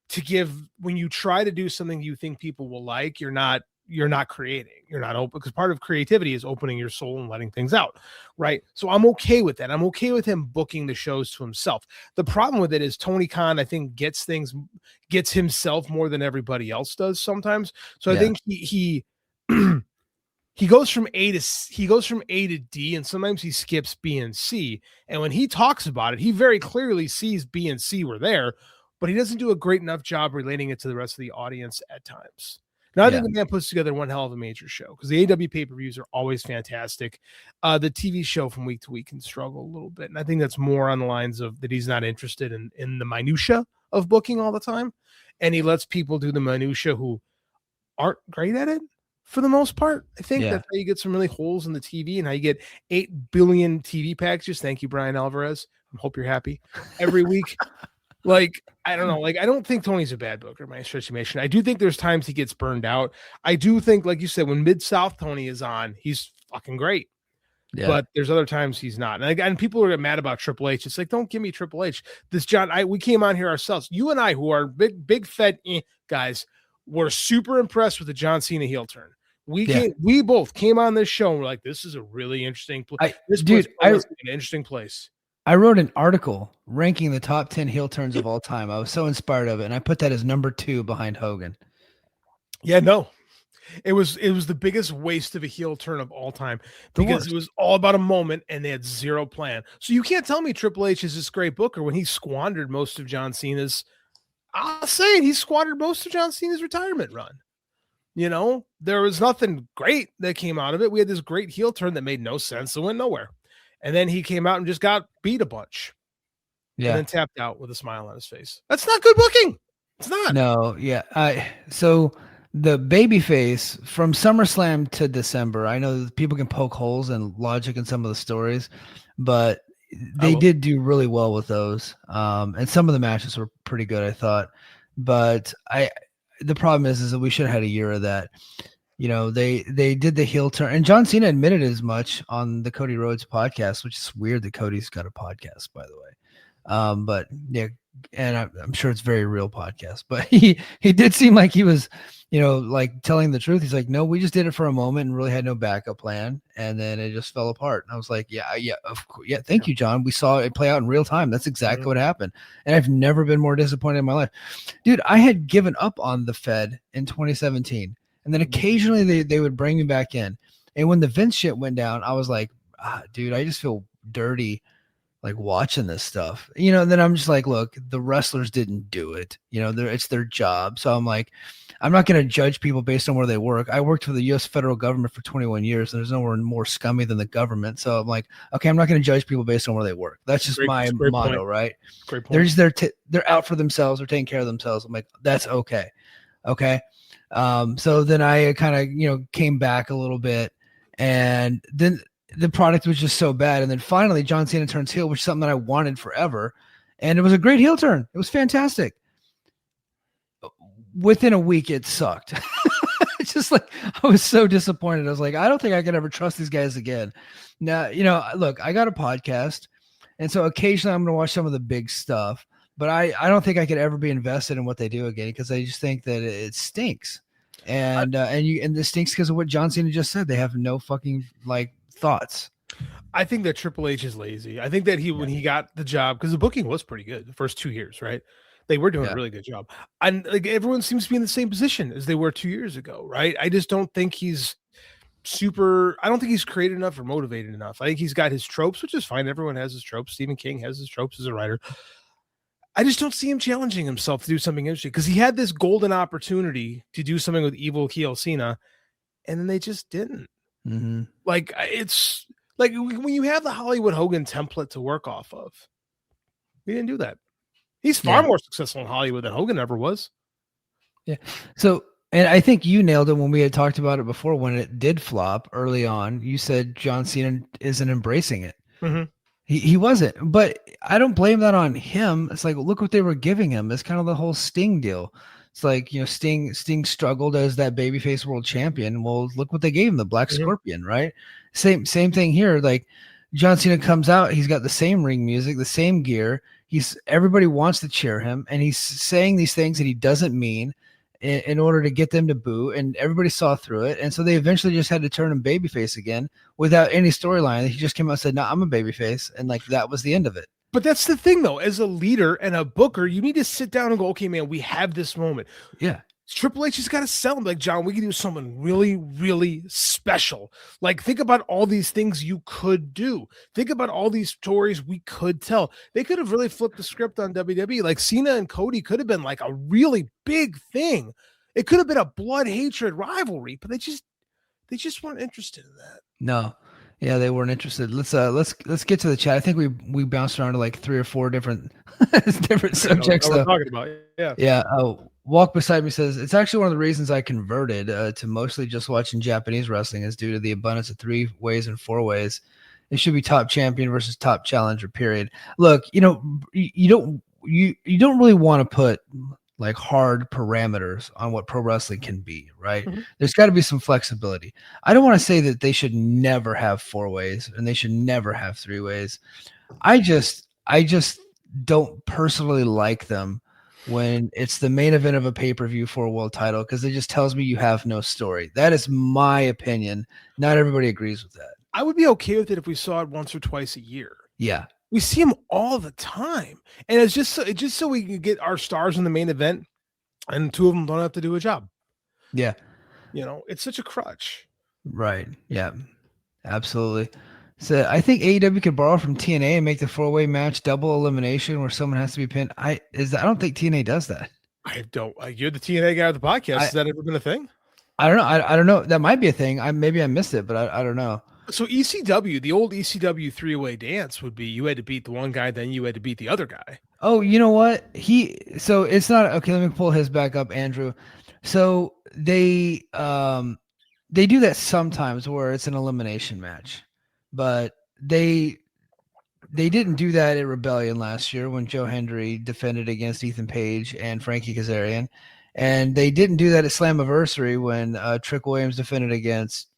to do something you think people will like, you're not creating, you're not open, because part of creativity is opening your soul and letting things out. Right. So I'm okay with that. I'm okay with him booking the shows to himself. The problem with it is Tony Khan, I think, gets himself more than everybody else does sometimes. So I think he goes from A to D, and sometimes he skips B and C. And when he talks about it, he very clearly sees B and C were there, but he doesn't do a great enough job relating it to the rest of the audience at times. Now, I think the man puts together one hell of a major show because the AEW pay-per-views are always fantastic. The TV show from week to week can struggle a little bit. And I think that's more on the lines of that he's not interested in the minutia of booking all the time. And he lets people do the minutia who aren't great at it for the most part. I think that's how you get some really holes in the TV and how you get 8 billion TV packages. Thank you, Brian Alvarez. I hope you're happy every week. Like, I don't know. Like, I don't think Tony's a bad booker, my estimation. I do think there's times he gets burned out. I do think, like you said, when Mid-South Tony is on, he's fucking great. Yeah. But there's other times he's not. And people are mad about Triple H. It's like, don't give me Triple H. We came on here ourselves. You and I, who are big fed guys, were super impressed with the John Cena heel turn. We both came on this show and we're like, this is a really interesting place. This is an interesting place. I wrote an article ranking the top 10 heel turns of all time. I was so inspired of it, and I put that as number 2 behind Hogan. Yeah, no. It was the biggest waste of a heel turn of all time because it was all about a moment and they had zero plan. So you can't tell me Triple H is this great booker when he squandered most of John Cena's. I'll say it, he squandered most of John Cena's retirement run. There was nothing great that came out of it. We had this great heel turn that made no sense. It went nowhere. And then he came out and just got beat a bunch. Yeah. And then tapped out with a smile on his face. That's not good booking. It's not. No, yeah. So the babyface from SummerSlam to December, I know that people can poke holes in logic in some of the stories, but they did do really well with those. And some of the matches were pretty good, I thought. But the problem is that we should have had a year of that. They did the heel turn, and John Cena admitted as much on the Cody Rhodes podcast, which is weird that Cody's got a podcast, by the way. But yeah, and I'm sure it's a very real podcast, but he did seem like he was, like telling the truth. He's like, no, we just did it for a moment and really had no backup plan. And then it just fell apart. And I was like, yeah. Of course. Yeah. Thank you, John. We saw it play out in real time. That's exactly what happened. And I've never been more disappointed in my life. Dude, I had given up on the Fed in 2017. And then occasionally they would bring me back in. And when the Vince shit went down, I was like, dude, I just feel dirty like watching this stuff. And then I'm just like, look, the wrestlers didn't do it. It's their job. So I'm like, I'm not going to judge people based on where they work. I worked for the U.S. federal government for 21 years. And there's nowhere more scummy than the government. So I'm like, okay, I'm not going to judge people based on where they work. That's just my motto, point. Right? Great point. They're just they're out for themselves. They're taking care of themselves. I'm like, that's okay. Okay. So then I kind of, came back a little bit, and then the product was just so bad. And then finally John Cena turns heel, which is something that I wanted forever. And it was a great heel turn. It was fantastic. Within a week, it sucked. It's just like I was so disappointed. I was like, I don't think I can ever trust these guys again. Now, look, I got a podcast, and so occasionally I'm going to watch some of the big stuff, but I don't think I could ever be invested in what they do again because I just think that it stinks. And this stinks because of what John Cena just said. They have no fucking thoughts. I think that Triple H is lazy. I think that when he got the job, because the booking was pretty good the first 2 years, right? They were doing a really good job. And everyone seems to be in the same position as they were 2 years ago, right? I just don't think he's I don't think he's creative enough or motivated enough. I think he's got his tropes, which is fine. Everyone has his tropes. Stephen King has his tropes as a writer. I just don't see him challenging himself to do something interesting because he had this golden opportunity to do something with evil heel Cena, and then they just didn't. Mm-hmm. It's like when you have the Hollywood Hogan template to work off of, we didn't do that. He's far more successful in Hollywood than Hogan ever was. Yeah. So, and I think you nailed it when we had talked about it before. When it did flop early on, you said John Cena isn't embracing it. Mm-hmm. He wasn't, but I don't blame that on him. It's like, look what they were giving him. It's kind of the whole Sting deal. It's like, Sting struggled as that babyface world champion. Well, look what they gave him, the Black Scorpion, right? Same thing here. Like John Cena comes out, he's got the same ring music, the same gear. Everybody wants to cheer him, and he's saying these things that he doesn't mean in order to get them to boo, and everybody saw through it. And so they eventually just had to turn him babyface again without any storyline. He just came out and said, "No, I'm a babyface," and that was the end of it. But that's the thing, though. As a leader and a booker, you need to sit down and go, okay, man, we have this moment. Yeah. Triple H has got to sell him. Like, John, we can do something really, really special. Like, think about all these things you could do. Think about all these stories we could tell. They could have really flipped the script on WWE. Like, Cena and Cody could have been like a really big thing. It could have been a blood hatred rivalry, but they just weren't interested in that. No. Yeah, they weren't interested. Let's get to the chat. I think we bounced around to like 3 or 4 different subjects. We're talking about. Yeah. Walk Beside Me says it's actually one of the reasons I converted to mostly just watching Japanese wrestling is due to the abundance of 3 ways and 4 ways. It should be top champion versus top challenger. Period. Look, you don't really want to put like hard parameters on what pro wrestling can be, right? Mm-hmm. There's got to be some flexibility. I don't want to say that they should never have 4 ways and they should never have 3 ways. I just don't personally like them when it's the main event of a pay-per-view for a world title because it just tells me you have no story. That is my opinion. Not everybody agrees with that. I would be okay with it if we saw it once or twice a year. Yeah. We see them all the time. And it's just so we can get our stars in the main event and 2 of them don't have to do a job. Yeah. It's such a crutch. Right. Yeah, absolutely. So I think AEW could borrow from TNA and make the 4-way match double elimination where someone has to be pinned. I don't think TNA does that. You're the TNA guy of the podcast. Has that ever been a thing? I don't know. I don't know. That might be a thing. Maybe I missed it, but I don't know. So ECW, the old ECW 3-way dance would be you had to beat the one guy, then you had to beat the other guy. Oh, you know what? So it's not okay. Let me pull his back up, Andrew. So they do that sometimes where it's an elimination match, but they didn't do that at Rebellion last year when Joe Hendry defended against Ethan Page and Frankie Kazarian, and they didn't do that at Slammiversary when Trick Williams defended against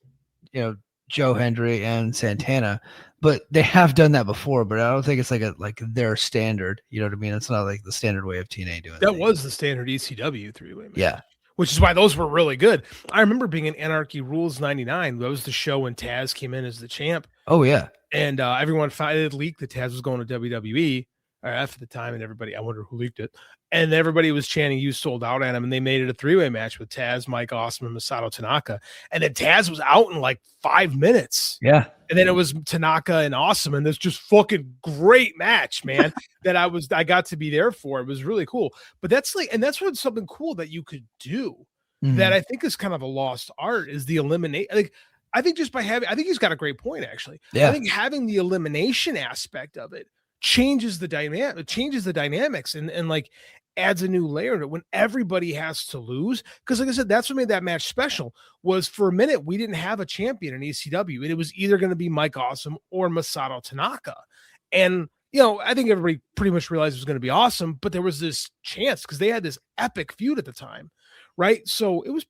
Joe Hendry and Santana, but they have done that before, but I don't think it's like their standard. You know what I mean? It's not like the standard way of TNA doing that. Was the standard ECW 3-way match. Yeah. Which is why those were really good. I remember being in Anarchy Rules 99. That was the show when Taz came in as the champ. Oh, yeah. And everyone found it leaked that Taz was going to WWE or F at the time, and everybody, I wonder who leaked it. And everybody was chanting, "You sold out" at him, and they made it a 3-way match with Taz, Mike Awesome, and Masato Tanaka. And then Taz was out in like 5 minutes. Yeah. And then it was Tanaka and Awesome, and this just fucking great match, man, that I got to be there for. It was really cool. But that's what's something cool that you could do that I think is kind of a lost art is the eliminate. Like, I think just by having, I think he's got a great point, actually. Yeah. I think having the elimination aspect of it changes the dynamic, and like adds a new layer to it when everybody has to lose. Because like I said, that's what made that match special. Was for a minute we didn't have a champion in ECW, and it was either going to be Mike Awesome or Masato Tanaka. And I think everybody pretty much realized it was going to be awesome, but there was this chance because they had this epic feud at the time, right? So it was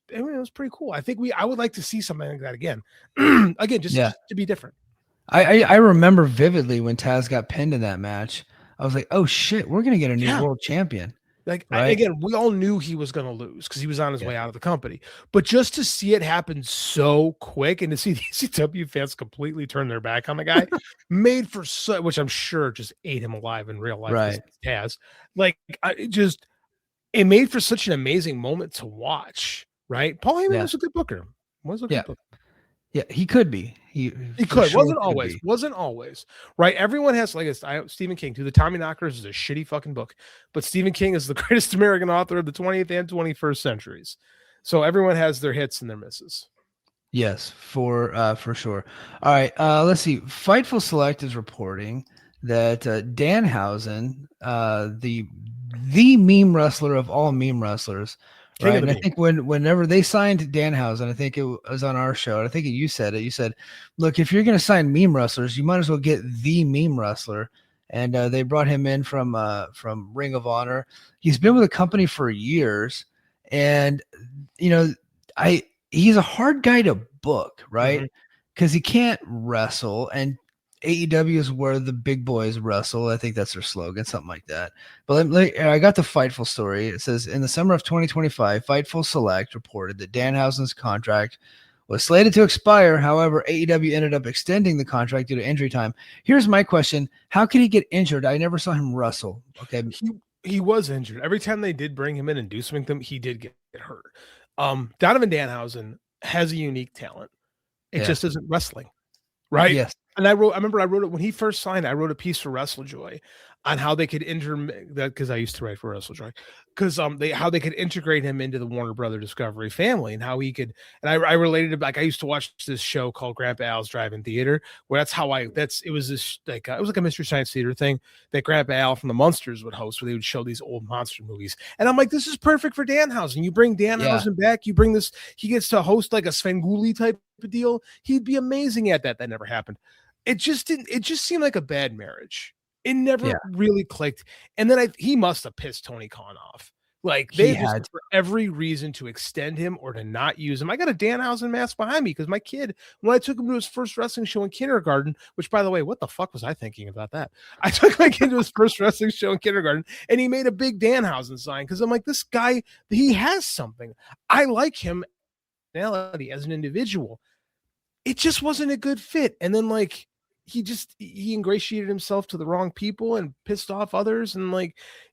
pretty cool. I would like to see something like that again, just to be different. I remember vividly when Taz got pinned in that match. I was like, oh shit, we're gonna get a new world champion. Right? We all knew he was going to lose because he was on his way out of the company. But just to see it happen so quick and to see the ECW fans completely turn their back on the guy made for which I'm sure just ate him alive in real life. Right. Taz. It made for such an amazing moment to watch. Right. Paul Heyman was a good booker. Yeah, he could be. He could. Wasn't always. Right. Everyone has Stephen King, too. The Tommy Knockers is a shitty fucking book, but Stephen King is the greatest American author of the 20th and 21st centuries. So everyone has their hits and their misses. Yes, for sure. All right. Let's see. Fightful Select is reporting that Danhausen, the meme wrestler of all meme wrestlers. Right. And I think whenever they signed Danhausen, I think it was on our show. And I think you said it. You said, look, if you're going to sign meme wrestlers, you might as well get the meme wrestler. And they brought him in from Ring of Honor. He's been with the company for years. And, he's a hard guy to book, right? Because he can't wrestle. And AEW is where the big boys wrestle. I think that's their slogan, something like that. But I got the Fightful story. It says, in the summer of 2025, Fightful Select reported that Danhausen's contract was slated to expire. However, AEW ended up extending the contract due to injury time. Here's my question. How could he get injured? I never saw him wrestle. Okay. He was injured. Every time they did bring him in and do something to him, he did get hurt. Donovan Danhausen has a unique talent. It just isn't wrestling. Right. Yes. And I remember I wrote it when he first signed. I wrote a piece for WrestleJoy on how they could that because I used to write for WrestleJoy because how they could integrate him into the Warner Brother Discovery family and how he could. And I related it I used to watch this show called Grandpa Al's Drive-In Theater where it was this it was like a Mystery Science Theater thing that Grandpa Al from the Munsters would host where they would show these old monster movies. And I'm like, this is perfect for Danhausen. You bring Danhausen back. You bring this. He gets to host like a Svengoolie type of deal. He'd be amazing at that. That never happened. It just seemed like a bad marriage. It never really clicked. And then he must have pissed Tony Khan off. Like they had for every reason to extend him or to not use him. I got a Danhausen mask behind me because my kid, when I took him to his first wrestling show in kindergarten, which by the way, what the fuck was I thinking about that? I took my kid to his first wrestling show in kindergarten and he made a big Danhausen sign because I'm like, this guy, he has something. I like him as an individual. It just wasn't a good fit. And then he ingratiated himself to the wrong people and pissed off others. And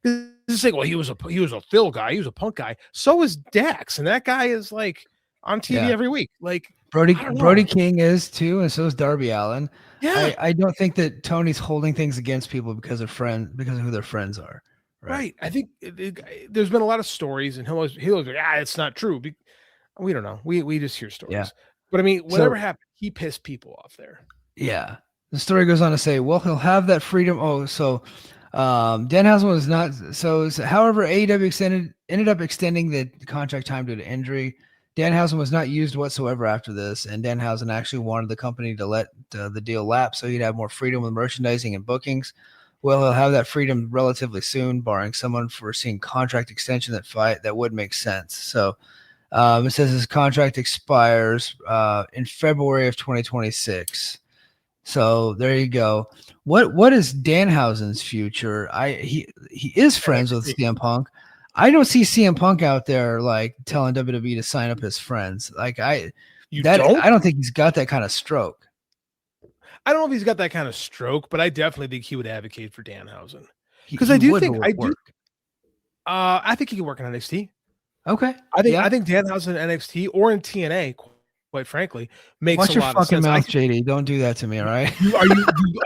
it's like, well, he was a Phil guy. He was a Punk guy. So is Dax. And that guy is on TV every week. Brody King is too. And so is Darby Allin. Yeah. I don't think that Tony's holding things against people because of who their friends are. Right. I think there's been a lot of stories and he'll always be like, it's not true. We don't know. We just hear stories. Yeah. But I mean, whatever happened, he pissed people off there. Yeah. The story goes on to say, well, he'll have that freedom. Oh, so Danhausen was not. So, however, AEW ended up extending the contract time due to injury. Danhausen was not used whatsoever after this, and Danhausen actually wanted the company to let the deal lapse so he'd have more freedom with merchandising and bookings. Well, he'll have that freedom relatively soon, barring someone foreseeing contract extension that would make sense. So it says his contract expires in February of 2026. So there you go. What is Danhausen's future? He is friends with CM Punk. I don't see CM Punk out there telling WWE to sign up his friends. I don't think he's got that kind of stroke. I don't know if he's got that kind of stroke, but I definitely think he would advocate for Danhausen because I think he could work in NXT. Okay, I think Danhausen in NXT or in TNA. Quite frankly, makes a lot of sense. Watch your fucking mouth, JD. Don't do that to me, all right?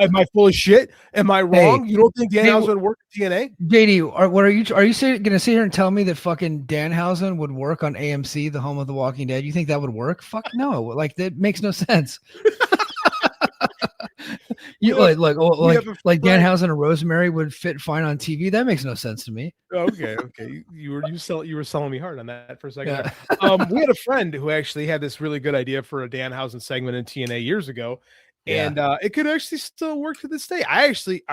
Am I full of shit? Am I wrong? You don't think Danhausen would work at TNA? JD, are you going to sit here and tell me that fucking Danhausen would work on AMC, the home of The Walking Dead? You think that would work? Fuck no. That makes no sense. Danhausen and Rosemary would fit fine on TV. That makes no sense to me. Okay. You were selling me hard on that for a second. Yeah. We had a friend who actually had this really good idea for a Danhausen segment in TNA years ago, And it could actually still work to this day. I think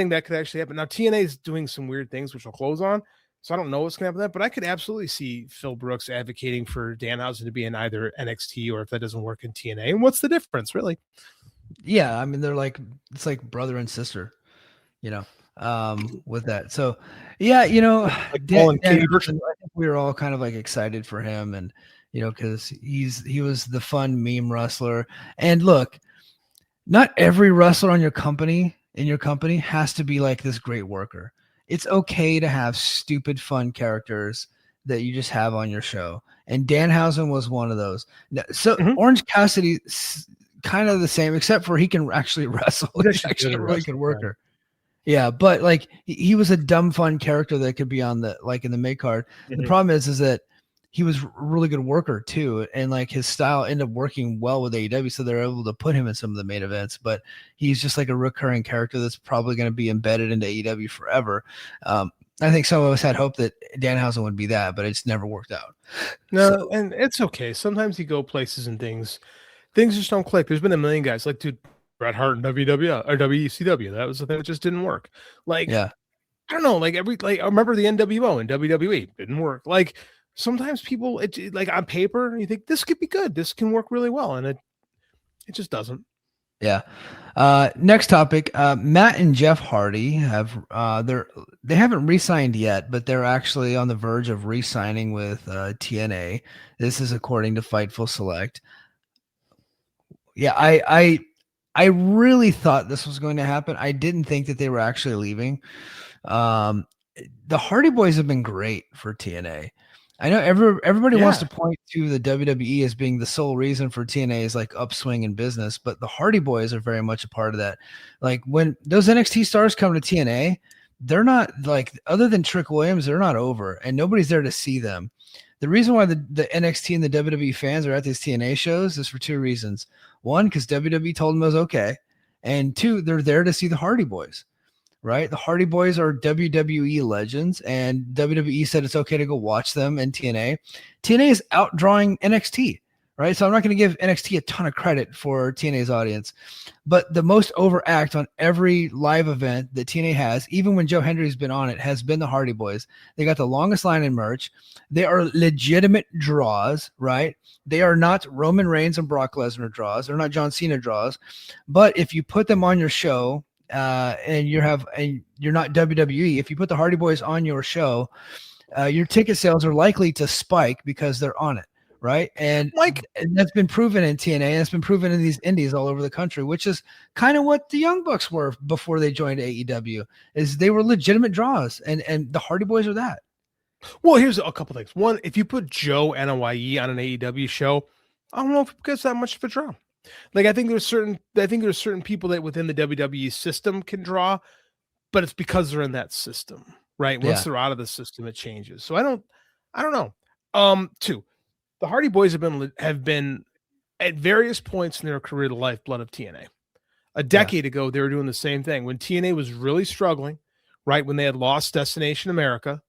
that could actually happen. Now TNA is doing some weird things, which I'll close on. So I don't know what's going to happen with that, but I could absolutely see Phil Brooks advocating for Danhausen to be in either NXT or if that doesn't work in TNA. And what's the difference, really? Yeah, I mean it's like brother and sister, with that. So yeah, Like Paul and Katie Burton. I think we were all kind of like excited for him, and because he was the fun meme wrestler. And look, not every wrestler in your company has to be like this great worker. It's okay to have stupid fun characters that you just have on your show. And Danhausen was one of those. So Orange Cassidy, kind of the same, except for he can actually wrestle. He's actually a really good worker. Yeah, but like he was a dumb fun character that could be on in the mid card. The problem is that he was a really good worker too, and like his style ended up working well with AEW, so they're able to put him in some of the main events. But he's just like a recurring character that's probably going to be embedded into AEW forever. I think some of us had hope that Danhausen would be that, but it's never worked out. No, and it's okay. Sometimes you go places and things just don't click. There's been a million guys like, dude, Bret Hart and WWF or WCW. That was the thing that just didn't work. Like, yeah, I don't know. Like I remember the NWO and WWE didn't work. Like sometimes people, like on paper, you think this could be good. This can work really well, and it just doesn't. Yeah. Next topic. Matt and Jeff Hardy they haven't re-signed yet, but they're actually on the verge of re-signing with TNA. This is according to Fightful Select. Yeah, I really thought this was going to happen. I didn't think that they were actually leaving. The Hardy Boys have been great for TNA. I know everybody wants to point to the WWE as being the sole reason for TNA's like upswing in business, but the Hardy Boys are very much a part of that. Like when those NXT stars come to TNA, they're not like, other than Trick Williams, they're not over, and nobody's there to see them. The reason why the NXT and the WWE fans are at these TNA shows is for two reasons. One, because WWE told them it was okay. And two, they're there to see the Hardy Boys, right? The Hardy Boys are WWE legends, and WWE said it's okay to go watch them in TNA. TNA is outdrawing NXT, right? So I'm not going to give NXT a ton of credit for TNA's audience, but the most overact on every live event that TNA has, even when Joe Hendry's been on it, has been the Hardy Boys. They got the longest line in merch. They are legitimate draws, right? They are not Roman Reigns and Brock Lesnar draws. They're not John Cena draws. But if you put them on your show, and you're not WWE, if you put the Hardy Boys on your show, your ticket sales are likely to spike because they're on it. Right. And that's been proven in TNA, and it's been proven in these indies all over the country, which is kind of what the Young Bucks were before they joined AEW, is they were legitimate draws, and the Hardy Boys are that. Well, here's a couple things. One, if you put Joe Anoa'i on an AEW show, I don't know if it gets that much of a draw. Like I think there's certain people that within the WWE system can draw, but it's because they're in that system, right? Once they're out of the system, it changes. So I don't know. Two, the Hardy Boys have been at various points in their career the lifeblood of TNA. A decade ago, they were doing the same thing when TNA was really struggling, right? When they had lost Destination America.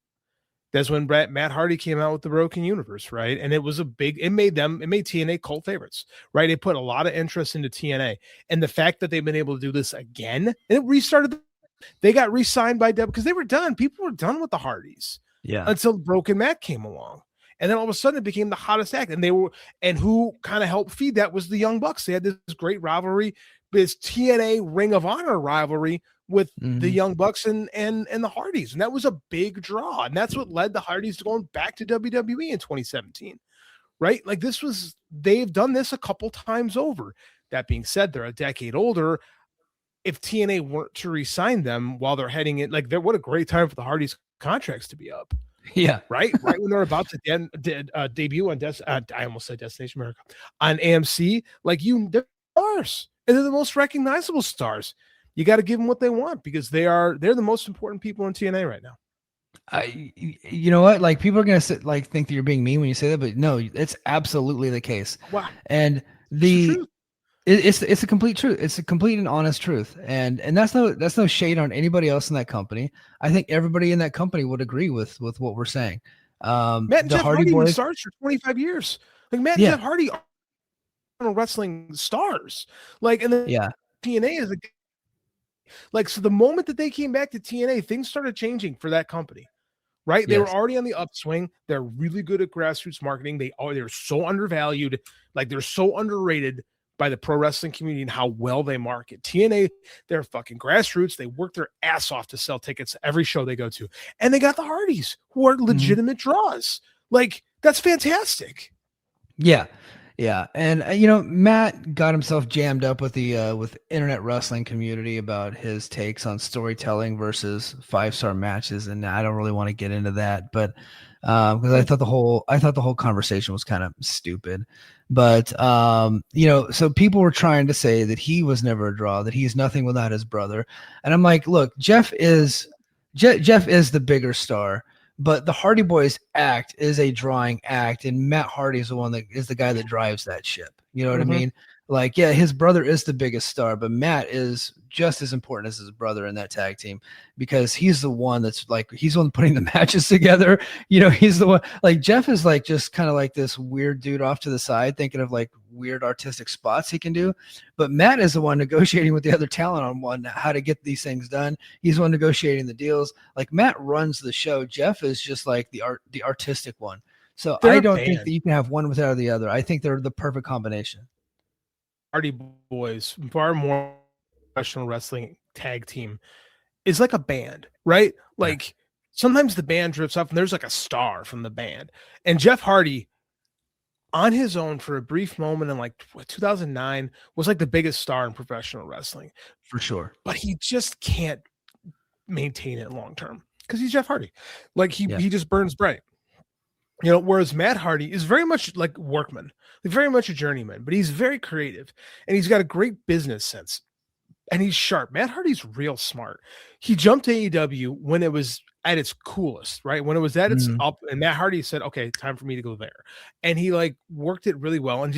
That's when Matt Hardy came out with the Broken Universe, right? And it was it made TNA cult favorites, right? It put a lot of interest into TNA. And the fact that they've been able to do this again, and it restarted, they got re-signed by because they were done. People were done with the Hardys. Yeah. Until Broken Matt came along. And then all of a sudden it became the hottest act. And who kind of helped feed that was the Young Bucks. They had this great rivalry, this TNA Ring of Honor rivalry with the Young Bucks and the Hardys. And that was a big draw. And that's what led the Hardys to going back to WWE in 2017, right? Like they've done this a couple times over. That being said, they're a decade older. If TNA weren't to re-sign them while they're heading in, like what a great time for the Hardys contracts to be up. Yeah. Right when they're about to debut on I almost said Destination America on AMC, they're stars, and they're the most recognizable stars. You got to give them what they want because they're the most important people in TNA right now. You know what? Like people are gonna think that you're being mean when you say that, but no, it's absolutely the case. Wow. And it's a complete truth. It's a complete and honest truth. And that's no shade on anybody else in that company. I think everybody in that company would agree with what we're saying. Matt and Jeff Hardy Boys starts for 25 years. Like Matt and Jeff Hardy wrestling stars. Like, and then Yeah. TNA is like, so the moment that they came back to TNA, things started changing for that company. Right? They were Yes. already on the upswing. They're really good at grassroots marketing. They're so undervalued, like they're so underrated by the pro wrestling community and how well they market. TNA, they're fucking grassroots. They work their ass off to sell tickets every show they go to. And they got the Hardys, who are legitimate draws. Like, that's fantastic. Yeah. Yeah. And Matt got himself jammed up with the with internet wrestling community about his takes on storytelling versus 5-star matches, and I don't really want to get into that, but because I thought the whole conversation was kind of stupid. But so people were trying to say that he was never a draw, that he's nothing without his brother. And I'm like, look, Jeff is the bigger star. But the Hardy Boys act is a drawing act, and Matt Hardy is the one that is the guy that drives that ship. You know what I mean? Like, yeah, his brother is the biggest star, but Matt is just as important as his brother in that tag team, because he's the one that's like, he's the one putting the matches together. He's the one, like, Jeff is like just kind of like this weird dude off to the side thinking of like weird artistic spots he can do. But Matt is the one negotiating with the other talent on how to get these things done. He's the one negotiating the deals. Like, Matt runs the show. Jeff is just like the artistic one. So I don't think that you can have one without the other. I think they're the perfect combination. Hardy Boys, far more professional wrestling tag team, is like a band, right? Like, sometimes the band drifts off and there's like a star from the band. And Jeff Hardy, on his own for a brief moment in like 2009, was like the biggest star in professional wrestling. For sure. But he just can't maintain it long term because he's Jeff Hardy. Like, he just burns bright. Whereas Matt Hardy is very much like workman, very much a journeyman, but he's very creative and he's got a great business sense and he's sharp. Matt Hardy's real smart. He jumped to AEW when it was at its coolest, right? When it was at its up, and Matt Hardy said, okay, time for me to go there. And he like worked it really well, and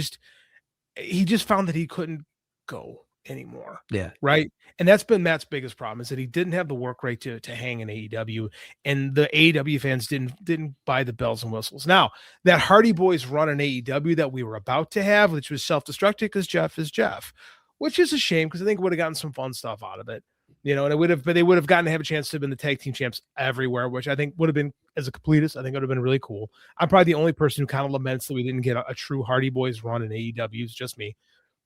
he just found that he couldn't go anymore. Yeah. Right. And that's been Matt's biggest problem, is that he didn't have the work rate to hang in AEW, and the AEW fans didn't buy the bells and whistles. Now, that Hardy Boys run in AEW that we were about to have, which was self-destructive because Jeff is Jeff, which is a shame because I think would have gotten some fun stuff out of it. And they would have gotten to have a chance to have been the tag team champs everywhere, which I think would have been, as a completist, I think it would have been really cool. I'm probably the only person who kind of laments that we didn't get a true Hardy Boys run in AEW. It's just me.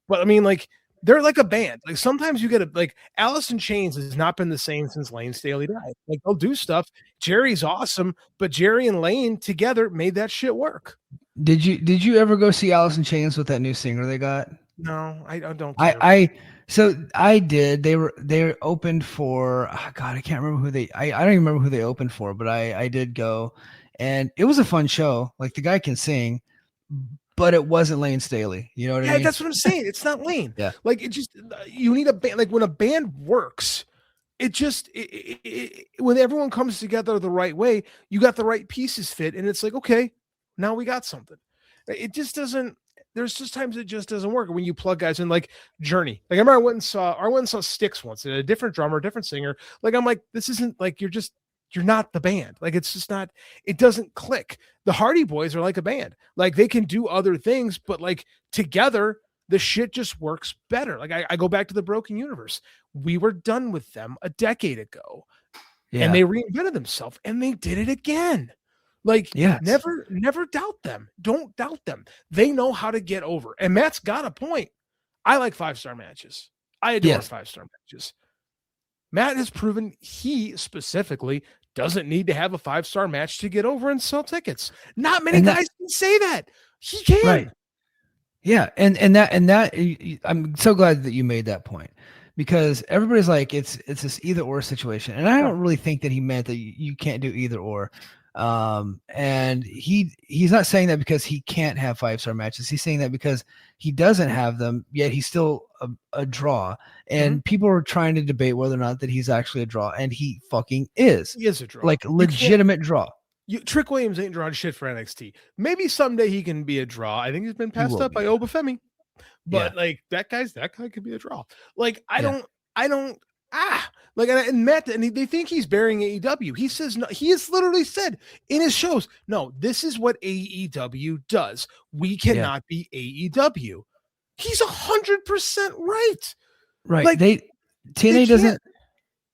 But I mean, like, they're like a band. Like, sometimes you get like Alice in Chains has not been the same since Lane Staley died. Like, they'll do stuff. Jerry's awesome, but Jerry and Lane together made that shit work. Did you ever go see Alice in Chains with that new singer they got? No, I don't care. So I did. They opened for, God, I can't remember who I don't even remember who they opened for, but I did go, and it was a fun show. Like, the guy can sing, but it wasn't Lane Staley. You know what I mean? Yeah, that's what I'm saying. It's not Lane. Yeah. Like, it just, you need a band. Like, when a band works, when everyone comes together the right way, you got the right pieces fit, and it's like, okay, now we got something. It just doesn't. There's just times it just doesn't work when you plug guys in, like Journey. Like, I remember I went and saw Styx once, a different drummer, different singer. Like, I'm like, this isn't like, you're not the band. Like, it's just not, it doesn't click. The Hardy Boys are like a band. Like, they can do other things, but like together, the shit just works better. Like, I go back to the Broken Universe. We were done with them a decade ago, and they reinvented themselves, and they did it again. Like, never doubt them. Don't doubt them. They know how to get over. And Matt's got a point. I like 5-star matches. I adore 5-star matches. Matt has proven he specifically doesn't need to have a 5-star match to get over and sell tickets. Not many guys can say that. He can. Right. Yeah. And that I'm so glad that you made that point, because everybody's like, it's this either or situation. And I don't really think that he meant that you can't do either or. And he's not saying that because he can't have 5-star matches. He's saying that because he doesn't have them, yet he's still a draw. And people are trying to debate whether or not that he's actually a draw, and he fucking is. He is a draw. Like, legitimate draw. Trick Williams ain't drawing shit for NXT. Maybe someday he can be a draw. I think he's been passed up by Obafemi. But like, that guy could be a draw. Like, I don't like, and Matt, and they think he's burying AEW. He says no. He has literally said in his shows, no, this is what AEW does. We cannot be AEW. He's 100% right. Right. Like, TNA doesn't. can't-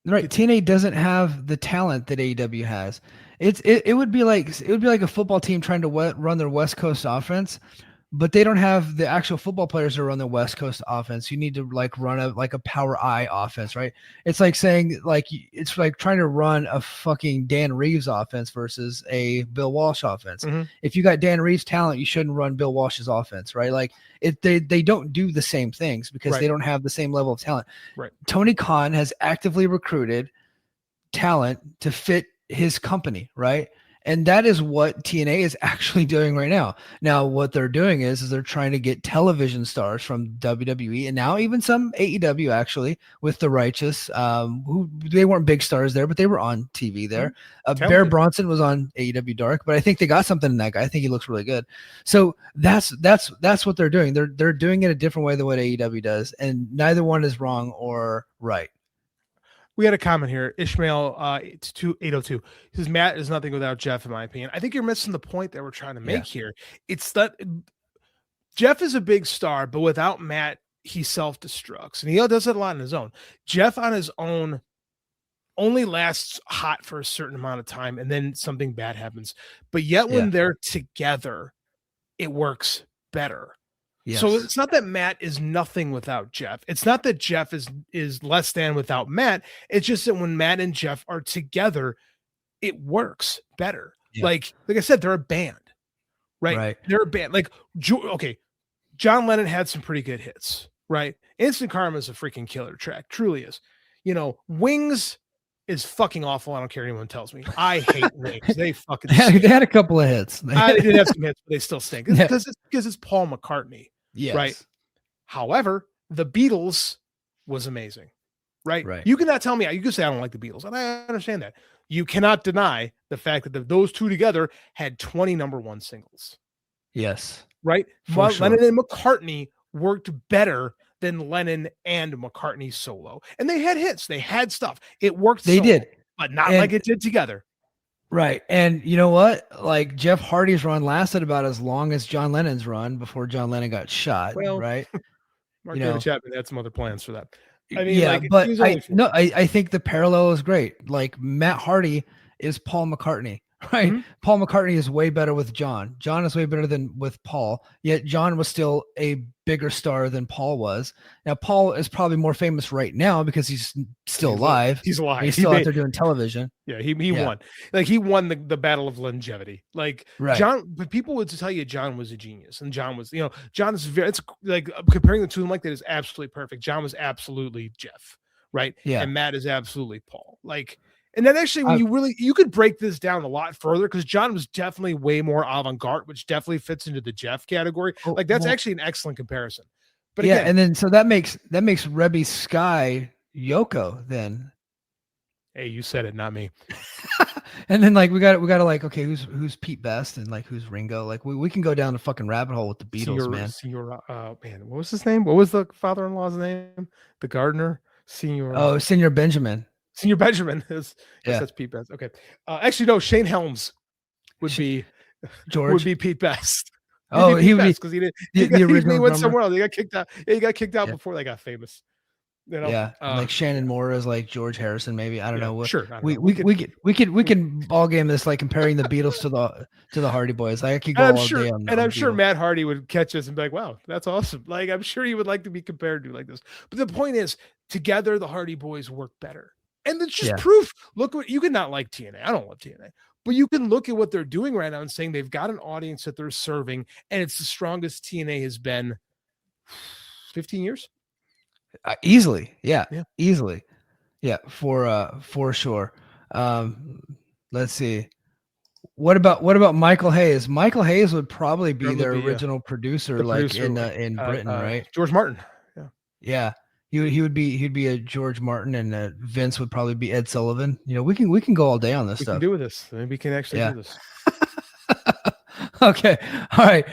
Right. TNA doesn't have the talent that AEW has. It would be like a football team trying to run their West Coast offense, but they don't have the actual football players to run the West Coast offense. You need to like run a power I offense, right? It's like saying it's like trying to run a fucking Dan Reeves offense versus a Bill Walsh offense. Mm-hmm. If you got Dan Reeves talent, you shouldn't run Bill Walsh's offense, right? Like they don't do the same things because they don't have the same level of talent. Right. Tony Khan has actively recruited talent to fit his company, right? And that is what TNA is actually doing right now. Now, what they're doing is they're trying to get television stars from WWE and now even some AEW actually with the Righteous, who they weren't big stars there, but they were on TV there. Bear Bronson was on AEW Dark, but I think they got something in that guy. I think he looks really good. So that's what they're doing. They're doing it a different way than what AEW does, and neither one is wrong or right. We had a comment here. Ishmael 802 says, Matt is nothing without Jeff, in my opinion. I think you're missing the point that we're trying to make here. It's that Jeff is a big star, but without Matt, he self-destructs. And he does it a lot on his own. Jeff on his own only lasts hot for a certain amount of time, and then something bad happens. But yet when they're together, it works better. Yes. So it's not that Matt is nothing without Jeff. It's not that Jeff is less than without Matt. It's just that when Matt and Jeff are together, it works better. Yeah. Like I said, they're a band, right? They're a band. Like, okay, John Lennon had some pretty good hits, right? Instant Karma is a freaking killer track, truly is. You know, Wings is fucking awful. I don't care what anyone tells me. I hate Wings. They fucking stink. They had a couple of hits. They did have some hits, but they still stink. Because it's Paul McCartney. Yes. Right. However, the Beatles was amazing. Right. Right. You cannot tell me, you can say I don't like the Beatles, and I understand that. You cannot deny the fact that those two together had 20 number one singles. Yes. Right. Lennon and McCartney worked better than Lennon and McCartney solo. And they had hits. They had stuff. It worked. They did. But not like it did together. Right. And you know what? Like Jeff Hardy's run lasted about as long as John Lennon's run before John Lennon got shot. Well, right. Mark David Chapman had some other plans for that. I mean, yeah, but I think the parallel is great. Like Matt Hardy is Paul McCartney, right? Mm-hmm. Paul McCartney is way better with John. John is way better than with Paul, yet John was still a bigger star than Paul was. Now, Paul is probably more famous right now because he's still alive. He's alive. He's still out there doing television. Yeah, he won. Like he won the battle of longevity. Like John, but people would tell you John was a genius, and John was, John is very. It's like comparing the two of them like that is absolutely perfect. John was absolutely Jeff, right? Yeah, and Matt is absolutely Paul. Like, and then actually, when you could break this down a lot further because John was definitely way more avant-garde, which definitely fits into the Jeff category. Like that's actually an excellent comparison. But yeah, and then so that makes Rebby Sky Yoko then. Hey, you said it, not me. And then like we got to like, okay, who's Pete Best and like who's Ringo? Like we can go down the fucking rabbit hole with the Beatles, man. What was his name? What was the father-in-law's name? The gardener, Senior Benjamin. Senior Benjamin is that's Pete Best. Okay, actually no, Shane Helms would be George. Would be Pete Best. He would be because he did. The original he went somewhere else. He got kicked out. Yeah, he got kicked out before they got famous. Like Shannon Moore is like George Harrison, maybe. I don't know. Sure. We can ball game this like comparing the Beatles to the Hardy Boys. Like I could go all day on that. And I'm sure Matt Hardy would catch us and be like, "Wow, that's awesome!" Like I'm sure he would like to be compared to like this. But the point is, together the Hardy Boys work better, and it's just proof. Look, what you could not like TNA. I don't love TNA, but you can look at what they're doing right now and saying they've got an audience that they're serving, and it's the strongest TNA has been 15 years. Easily. Easily. Yeah, for sure. Let's see. What about Michael Hayes? Michael Hayes would probably be their original producer, like in Britain, right? George Martin. Yeah. He'd be a George Martin, and Vince would probably be Ed Sullivan. We can go all day on this stuff. We can do this. Maybe we can actually do this. Okay. All right.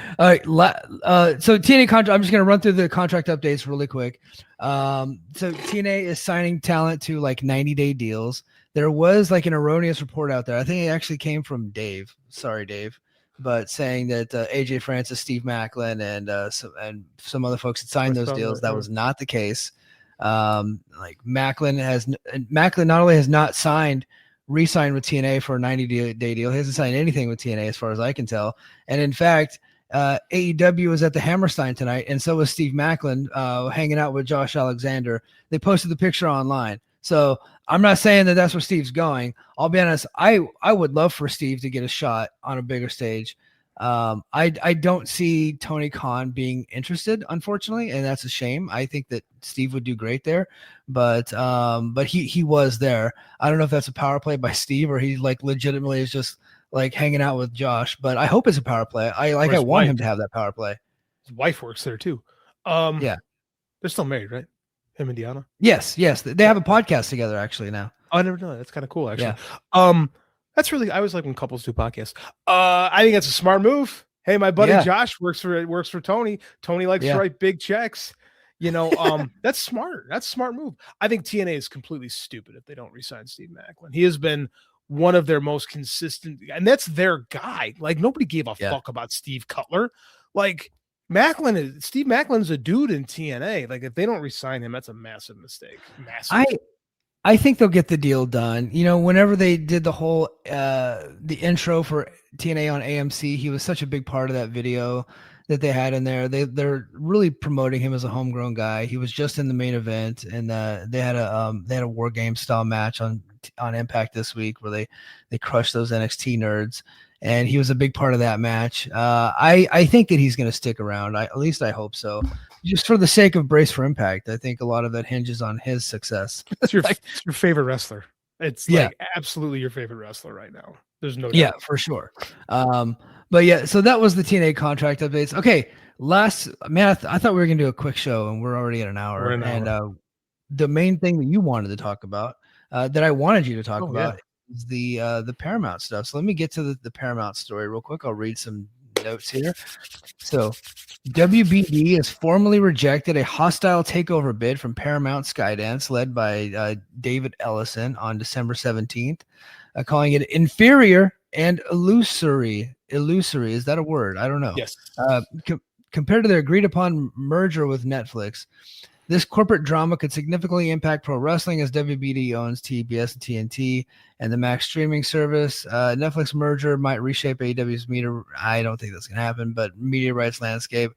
So TNA contract. I'm just going to run through the contract updates really quick. So TNA is signing talent to like 90-day deals. There was like an erroneous report out there. I think it actually came from Dave. Sorry, Dave. but saying that AJ Francis, Steve Macklin, and some other folks had signed those deals. That was not the case. Like Macklin not only has not re-signed with TNA for a 90-day deal. He hasn't signed anything with TNA as far as I can tell. And in fact, AEW was at the Hammerstein tonight, and so was Steve Macklin hanging out with Josh Alexander. They posted the picture online. So I'm not saying that that's where Steve's going. I'll be honest. I would love for Steve to get a shot on a bigger stage. I don't see Tony Khan being interested, unfortunately, and that's a shame. I think that Steve would do great there, but he was there. I don't know if that's a power play by Steve or he like legitimately is just like hanging out with Josh, but I hope it's a power play. I want him to have that power play. His wife works there too. Yeah, they're still married, right? Him and Deanna. Yes. They have a podcast together actually now. Oh, I never know that. That's kind of cool, actually. Yeah. That's really, I always like when couples do podcasts. I think that's a smart move. Hey, my buddy Josh works for Tony. Tony likes to write big checks. You know, that's smart. That's a smart move. I think TNA is completely stupid if they don't re-sign Steve Macklin. He has been one of their most consistent, and that's their guy. Like nobody gave a fuck about Steve Cutler. Like Steve Macklin's a dude in TNA. Like if they don't re-sign him, that's a massive mistake. Massive. I think they'll get the deal done. You know, whenever they did the whole the intro for TNA on AMC, he was such a big part of that video that they had in there. They're really promoting him as a homegrown guy. He was just in the main event, and they had a War Game style match on Impact this week where they crushed those NXT nerds, and he was a big part of that match. I think that he's going to stick around. At least I hope so. Just for the sake of Brace for Impact, I think a lot of that hinges on his success. It's your favorite wrestler. It's like absolutely your favorite wrestler right now. There's no doubt. Yeah, for sure. But yeah, so that was the TNA contract updates. Okay, I thought we were gonna do a quick show, and we're already at an hour. And the main thing that you wanted to talk about, that I wanted you to talk about, is the Paramount stuff. So let me get to the Paramount story real quick. I'll read some notes here. So WBD has formally rejected a hostile takeover bid from Paramount Skydance led by David Ellison on December 17th, calling it inferior and illusory. Is that a word? I don't know. Yes. Compared to their agreed upon merger with Netflix, this corporate drama could significantly impact pro wrestling as WBD owns TBS and TNT and the Max streaming service. Netflix merger might reshape AEW's media. I don't think that's going to happen, but media rights landscape.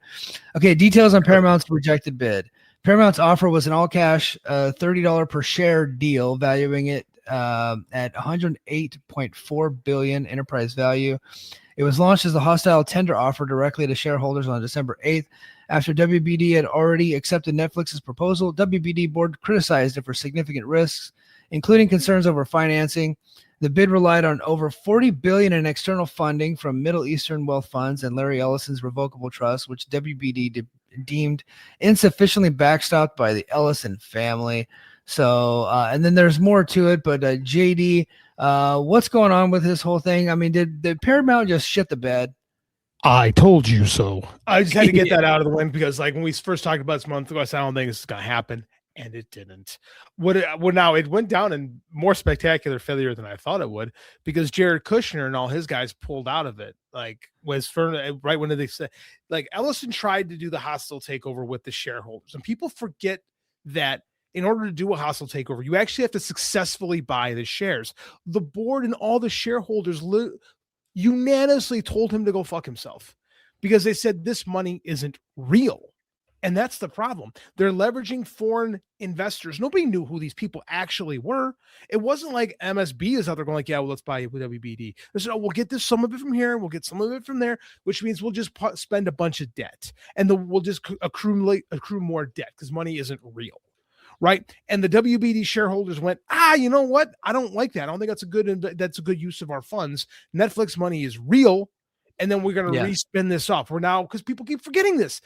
Okay, details on Paramount's rejected bid. Paramount's offer was an all-cash $30 per share deal, valuing it at $108.4 billion enterprise value. It was launched as a hostile tender offer directly to shareholders on December 8th. After WBD had already accepted Netflix's proposal, WBD board criticized it for significant risks, including concerns over financing. The bid relied on over $40 billion in external funding from Middle Eastern wealth funds and Larry Ellison's revocable trust, which WBD deemed insufficiently backstopped by the Ellison family. So, and then there's more to it, but JD, what's going on with this whole thing? I mean, did Paramount just shit the bed? I told you so. I just had to get that out of the way because, like, when we first talked about this month ago, I said, I don't think this is going to happen, and it didn't. Now it went down in more spectacular failure than I thought it would because Jared Kushner and all his guys pulled out of it. Like, right when they said, like, Ellison tried to do the hostile takeover with the shareholders, and people forget that in order to do a hostile takeover, you actually have to successfully buy the shares. The board and all the shareholders unanimously told him to go fuck himself because they said this money isn't real. And that's the problem. They're leveraging foreign investors. Nobody knew who these people actually were. It wasn't like MSB is out there going like, yeah, well, let's buy WBD. They said, oh, we'll get some of it from here. We'll get some of it from there, which means we'll just spend a bunch of debt and we'll just accrue more debt because money isn't real. Right. And the WBD shareholders went, you know what? I don't like that. I don't think that's a good use of our funds. Netflix money is real. And then we're going to respin this off. We're now, because people keep forgetting this.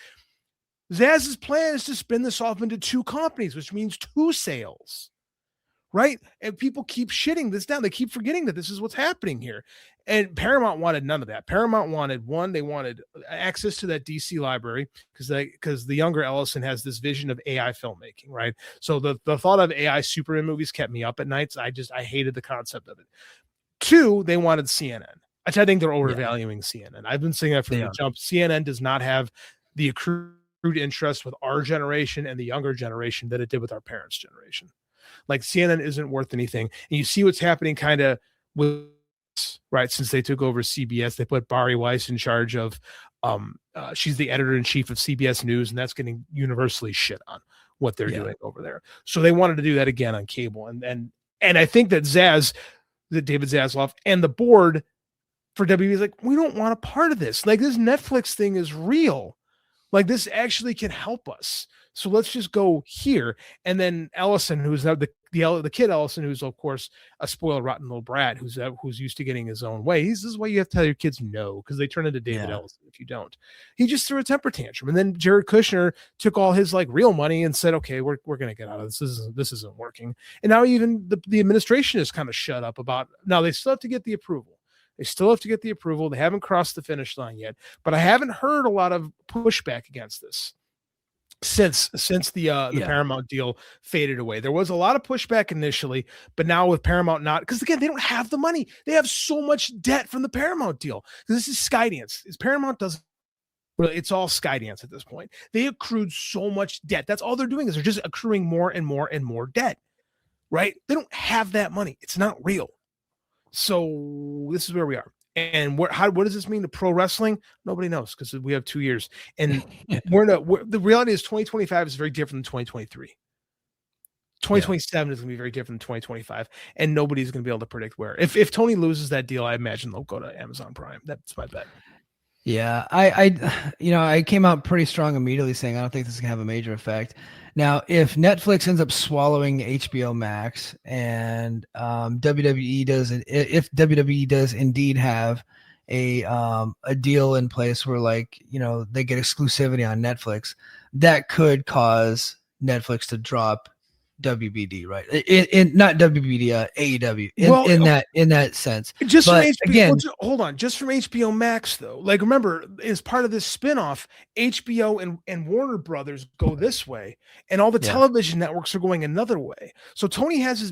Zaz's plan is to spin this off into two companies, which means two sales. Right. And people keep shitting this down. They keep forgetting that this is what's happening here. And Paramount wanted none of that. Paramount wanted they wanted access to that DC library because the younger Ellison has this vision of AI filmmaking, right? So the thought of AI Superman movies kept me up at nights. I hated the concept of it. Two, they wanted CNN. I think they're overvaluing CNN. I've been saying that from the jump. CNN does not have the accrued interest with our generation and the younger generation that it did with our parents' generation. Like CNN isn't worth anything. And you see what's happening kind of with, right, since they took over CBS. They put Bari Weiss in charge of she's the editor-in-chief of CBS News, and that's getting universally shit on what they're doing over there. So they wanted to do that again on cable. And I think that David Zaslav and the board for WB is like, we don't want a part of this. Like, this Netflix thing is real. Like, this actually can help us. So let's just go here. And then Ellison, who's now the kid Ellison, who's of course a spoiled, rotten little brat, who's used to getting his own way. This is why you have to tell your kids no, because they turn into David Ellison if you don't. He just threw a temper tantrum, and then Jared Kushner took all his like real money and said, "Okay, we're gonna get out of this. This isn't working." And now even the administration is kind of shut up about. Now they still have to get the approval. They still have to get the approval. They haven't crossed the finish line yet, but I haven't heard a lot of pushback against this since the Paramount deal faded away. There was a lot of pushback initially, but now with Paramount not, because again, they don't have the money. They have so much debt from the Paramount deal. This is Skydance. Paramount doesn't. Well, it's all Skydance at this point. They accrued so much debt. That's all they're doing is they're just accruing more and more and more debt, right? They don't have that money. It's not real. So this is where we are. And what does this mean to pro wrestling? Nobody knows, because we have 2 years. And the reality is 2025 is very different than 2023. 2027 is going to be very different than 2025. And nobody's going to be able to predict where. If Tony loses that deal, I imagine they'll go to Amazon Prime. That's my bet. Yeah, I came out pretty strong immediately saying I don't think this is gonna have a major effect. Now, if Netflix ends up swallowing HBO Max and WWE doesn't, if WWE does indeed have a deal in place where they get exclusivity on Netflix, that could cause Netflix to drop WBD, right? In not WBD, AEW in that sense. Just from HBO, hold on, just from HBO Max though. Like, remember, as part of this spinoff, HBO and Warner Brothers go this way, and all the television networks are going another way. So Tony has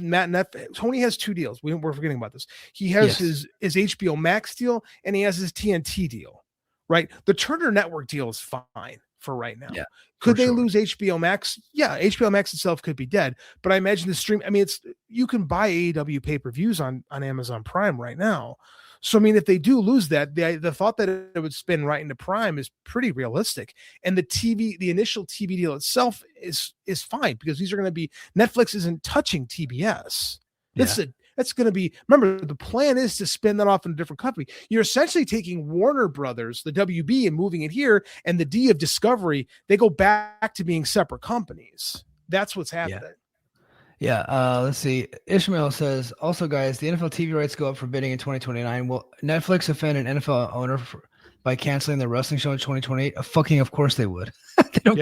Tony has two deals. We're forgetting about this. He has his HBO Max deal, and he has his TNT deal, right? The Turner Network deal is fine for right now. Yeah, could they lose HBO Max? Yeah, HBO Max itself could be dead, but I imagine the stream. I mean, you can buy AEW pay-per-views on Amazon Prime right now. So I mean, if they do lose that, the thought that it would spin right into Prime is pretty realistic. And the initial TV deal itself is fine, because these are going to be, Netflix isn't touching TBS. That's going to be, remember, the plan is to spin that off in a different company. You're essentially taking Warner Brothers, the WB, and moving it here, and the D of Discovery, they go back to being separate companies. That's what's happening. Yeah. Let's see. Ishmael says, also, guys, the NFL TV rights go up for bidding in 2029. Will Netflix offend an NFL owner by canceling their wrestling show in 2028? Of course they would. They don't,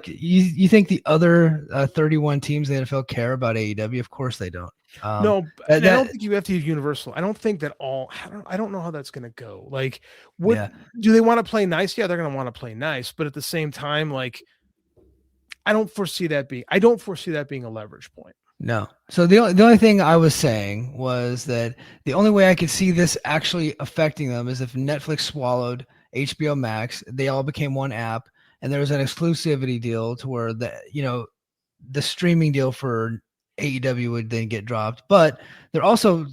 you think the other 31 teams in the NFL care about AEW? Of course they don't. No, I don't think you have to use Universal. I don't think that I don't know how that's going to go. Like, do they want to play nice? Yeah, they're going to want to play nice, but at the same time, like, I don't foresee that being a leverage point. No. So the only thing I was saying was that the only way I could see this actually affecting them is if Netflix swallowed HBO Max, they all became one app, and there was an exclusivity deal to where the streaming deal for AEW would then get dropped. But they're also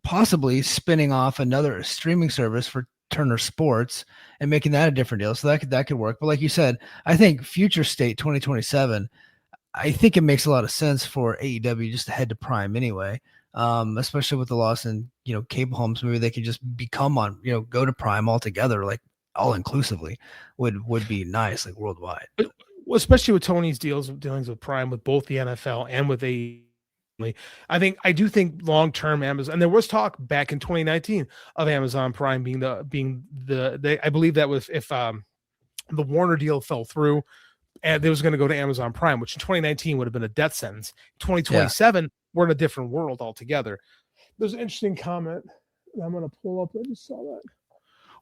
possibly spinning off another streaming service for Turner Sports and making that a different deal. So that could work. But like you said, I think future state 2027, I think it makes a lot of sense for AEW just to head to Prime anyway, especially with the loss in, cable homes. Maybe they could just become on, go to Prime altogether, like all inclusively would be nice, like worldwide. Well, especially with Tony's dealings with Prime, with both the NFL and with AEW. I do think long-term Amazon, and there was talk back in 2019 of Amazon Prime being the I believe that was if the Warner deal fell through, and they was going to go to Amazon Prime, which in 2019 would have been a death sentence. 2027, we're in a different world altogether. There's an interesting comment that I'm going to pull up. I just saw that.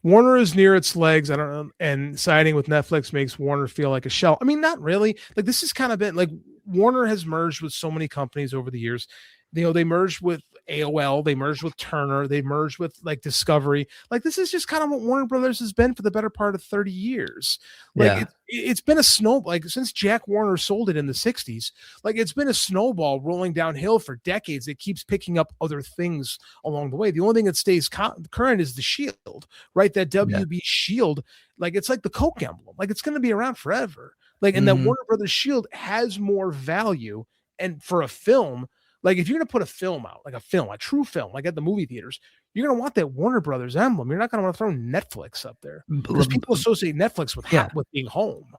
Warner is near its legs. I don't know. And siding with Netflix makes Warner feel like a shell. I mean, not really. Like, this has kind of been like Warner has merged with so many companies over the years. They merged with AOL, they merged with Turner, they merged with like Discovery. Like this is just kind of what Warner Brothers has been for the better part of 30 years. Like Yeah. it's been a like since Jack Warner sold it in the 60s, like it's been a snowball rolling downhill for decades. It keeps picking up other things along the way. The only thing that stays current is the shield, right? That WB shield, like it's like the Coke emblem, like it's going to be around forever. Like, and that Warner Brothers shield has more value. And for a film, like if you're going to put a film out, like a true film, like at the movie theaters, you're going to want that Warner Brothers emblem. You're not going to want to throw Netflix up there because people associate Netflix with with being home.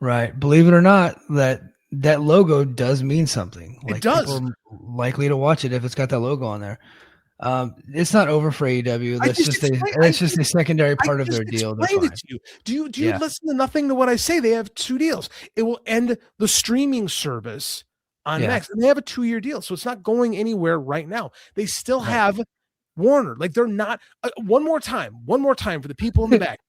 Right. Believe it or not, that logo does mean something. Like, it does. People are likely to watch it if it's got that logo on there. It's not over for AEW. That's just a secondary part of their deal. It to you. Do you listen to nothing to what I say? They have 2 deals. It will end the streaming service on Max, and they have a 2-year deal, so it's not going anywhere right now. They still have Warner. Like they're not. One more time for the people in the back.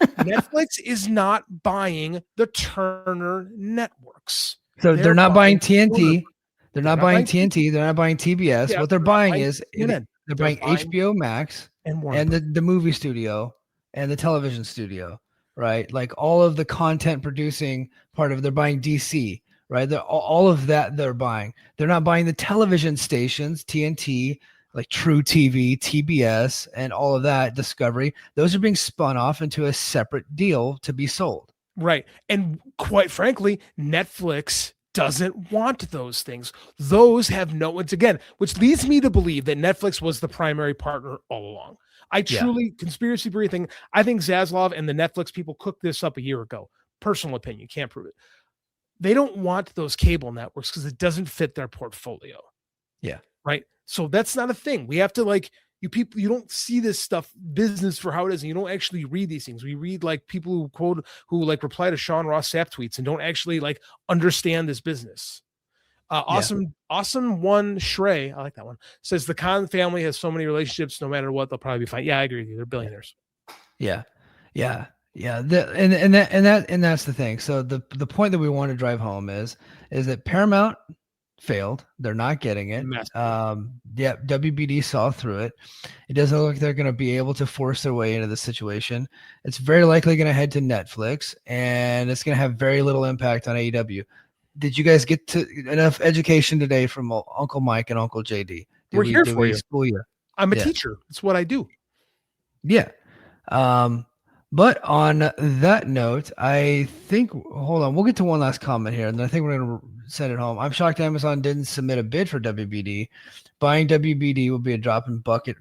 Netflix is not buying the Turner networks. So they're not buying TNT. They're not buying TNT. They're not buying TBS. Yeah, what they're buying is they're buying HBO MAX and the movie studio and the television studio, right? Like all of the content producing part of they're buying DC, right? All of that they're buying. They're not buying the television stations, TNT, like True TV, TBS, and all of that, Discovery. Those are being spun off into a separate deal to be sold. Right. And quite frankly, Netflix doesn't want those things. Those have which leads me to believe that Netflix was the primary partner all along. I truly, conspiracy breathing, I think Zaslav and the Netflix people cooked this up a year ago. Personal opinion, can't prove it. They don't want those cable networks because it doesn't fit their portfolio. Yeah. Right. So that's not a thing. We have to you don't see this stuff business for how it is, and you don't actually read these things. We read like people who reply to Sean Ross Sapp tweets and don't actually understand this business. Awesome one Shrey, I like that one, says the Khan family has so many relationships, no matter what, they'll probably be fine. Yeah, I agree with you. They're billionaires. Yeah. And that's the thing. So the point that we want to drive home is that Paramount failed. They're not getting it. WBD saw through it. It doesn't look like they're going to be able to force their way into the situation. It's very likely going to head to Netflix, and it's going to have very little impact on AEW. Did you guys get to enough education today from Uncle Mike and Uncle JD? We're here for you. School you? I'm a teacher. That's what I do. Yeah. But on that note, I think, hold on, we'll get to one last comment here, and then I think we're going to send it home. I'm shocked Amazon didn't submit a bid for WBD. Buying WBD will be a drop in the bucket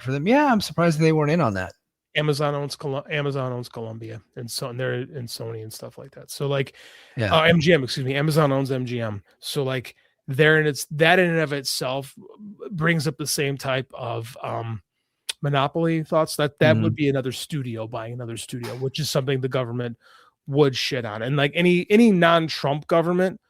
for them. Yeah, I'm surprised they weren't in on that. Amazon owns Columbia, and so they're in Sony and stuff like that. So MGM, excuse me, Amazon owns MGM. So that in and of itself brings up the same type of monopoly thoughts that would be another studio buying another studio, which is something the government would shit on. And any non-Trump government,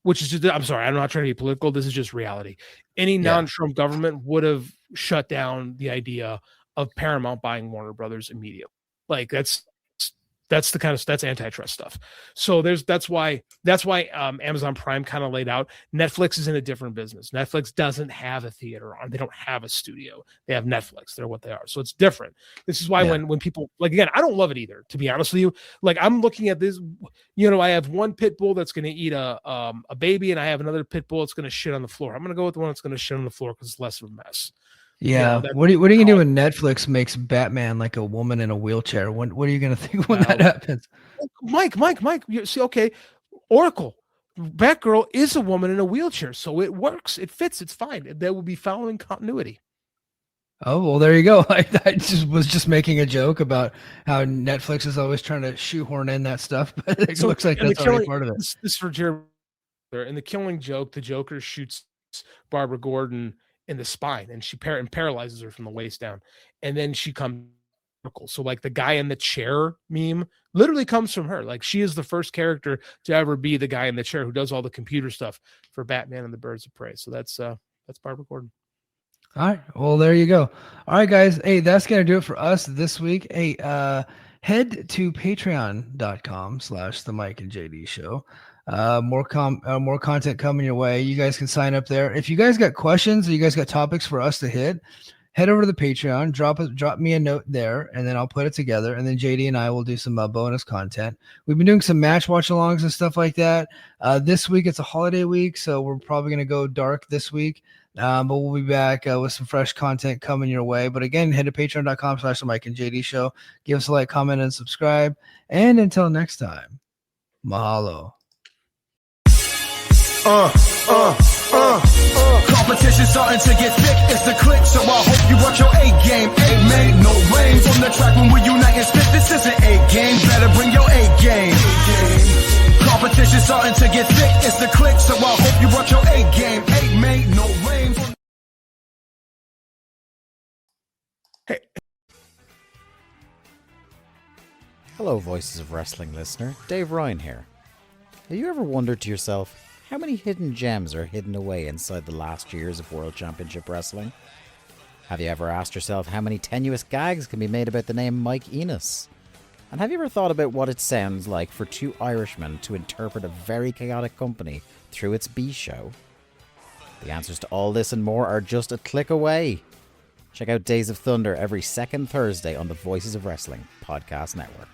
which is just, I'm sorry, I'm not trying to be political. This is just reality. Any non-Trump government would have shut down the idea of Paramount buying Warner Brothers immediately. That's the kind of, that's antitrust stuff. So that's why Amazon Prime kind of laid out. Netflix is in a different business. Netflix doesn't have a theater on. They don't have a studio. They have Netflix. They're what they are. So it's different. This is why when people again, I don't love it either, to be honest with you. I'm looking at this, I have one pit bull that's going to eat a baby, and I have another pit bull that's going to shit on the floor. I'm going to go with the one that's going to shit on the floor because it's less of a mess. Yeah. What are you going to do when Netflix makes Batman like a woman in a wheelchair? What are you going to think when that happens? Mike, you see, okay, Oracle, Batgirl is a woman in a wheelchair, so it works. It fits. It's fine. They will be following continuity. Oh, well, there you go. I was just making a joke about how Netflix is always trying to shoehorn in that stuff, but it looks like that's already part of it. This for Jerry. In the Killing Joke, the Joker shoots Barbara Gordon in the spine, and she paralyzes her from the waist down, and then she comes. So the guy in the chair meme literally comes from her. She is the first character to ever be the guy in the chair who does all the computer stuff for Batman and the Birds of Prey. So that's Barbara Gordon. All right, well, there you go. All right, guys, hey, that's gonna do it for us this week. Hey, head to patreon.com/the Mike and JD show. More content coming your way. You guys can sign up there. If you guys got questions or you guys got topics for us to hit, head over to the Patreon, drop me a note there, and then I'll put it together. And then JD and I will do some bonus content. We've been doing some match watch alongs and stuff like that. This week it's a holiday week, so we're probably going to go dark this week. But we'll be back with some fresh content coming your way. But again, head to patreon.com/Mike and JD Show. Give us a like, comment, and subscribe. And until next time, mahalo. Competition starting to get thick, it's the click, so I hope you watch your A game. A made no rain from the track when we unite and spit. This is an A game, better bring your A game. Competition starting to get thick, it's the click, so I hope you watch your A game. A made no rain from... Hey. Hello, Voices of Wrestling listener. Dave Ryan here. Have you ever wondered to yourself, how many hidden gems are hidden away inside the last years of World Championship Wrestling? Have you ever asked yourself how many tenuous gags can be made about the name Mike Enos? And have you ever thought about what it sounds like for two Irishmen to interpret a very chaotic company through its B-show? The answers to all this and more are just a click away. Check out Days of Thunder every second Thursday on the Voices of Wrestling Podcast Network.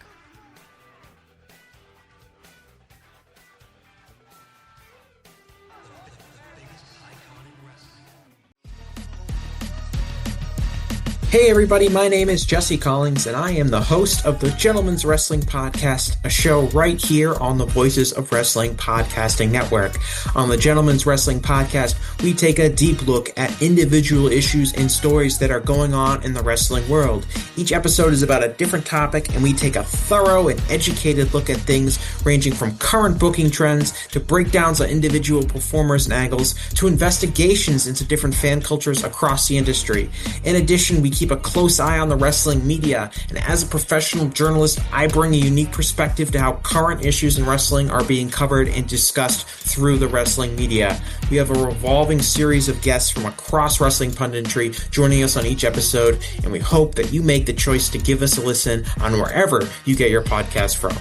Hey everybody, my name is Jesse Collins and I am the host of the Gentleman's Wrestling Podcast, a show right here on the Voices of Wrestling Podcasting Network. On the Gentleman's Wrestling Podcast, we take a deep look at individual issues and stories that are going on in the wrestling world. Each episode is about a different topic and we take a thorough and educated look at things ranging from current booking trends to breakdowns on individual performers and angles to investigations into different fan cultures across the industry. In addition, we keep a close eye on the wrestling media, and as a professional journalist, I bring a unique perspective to how current issues in wrestling are being covered and discussed through the wrestling media. We have a revolving series of guests from across wrestling punditry joining us on each episode, and we hope that you make the choice to give us a listen on wherever you get your podcast from.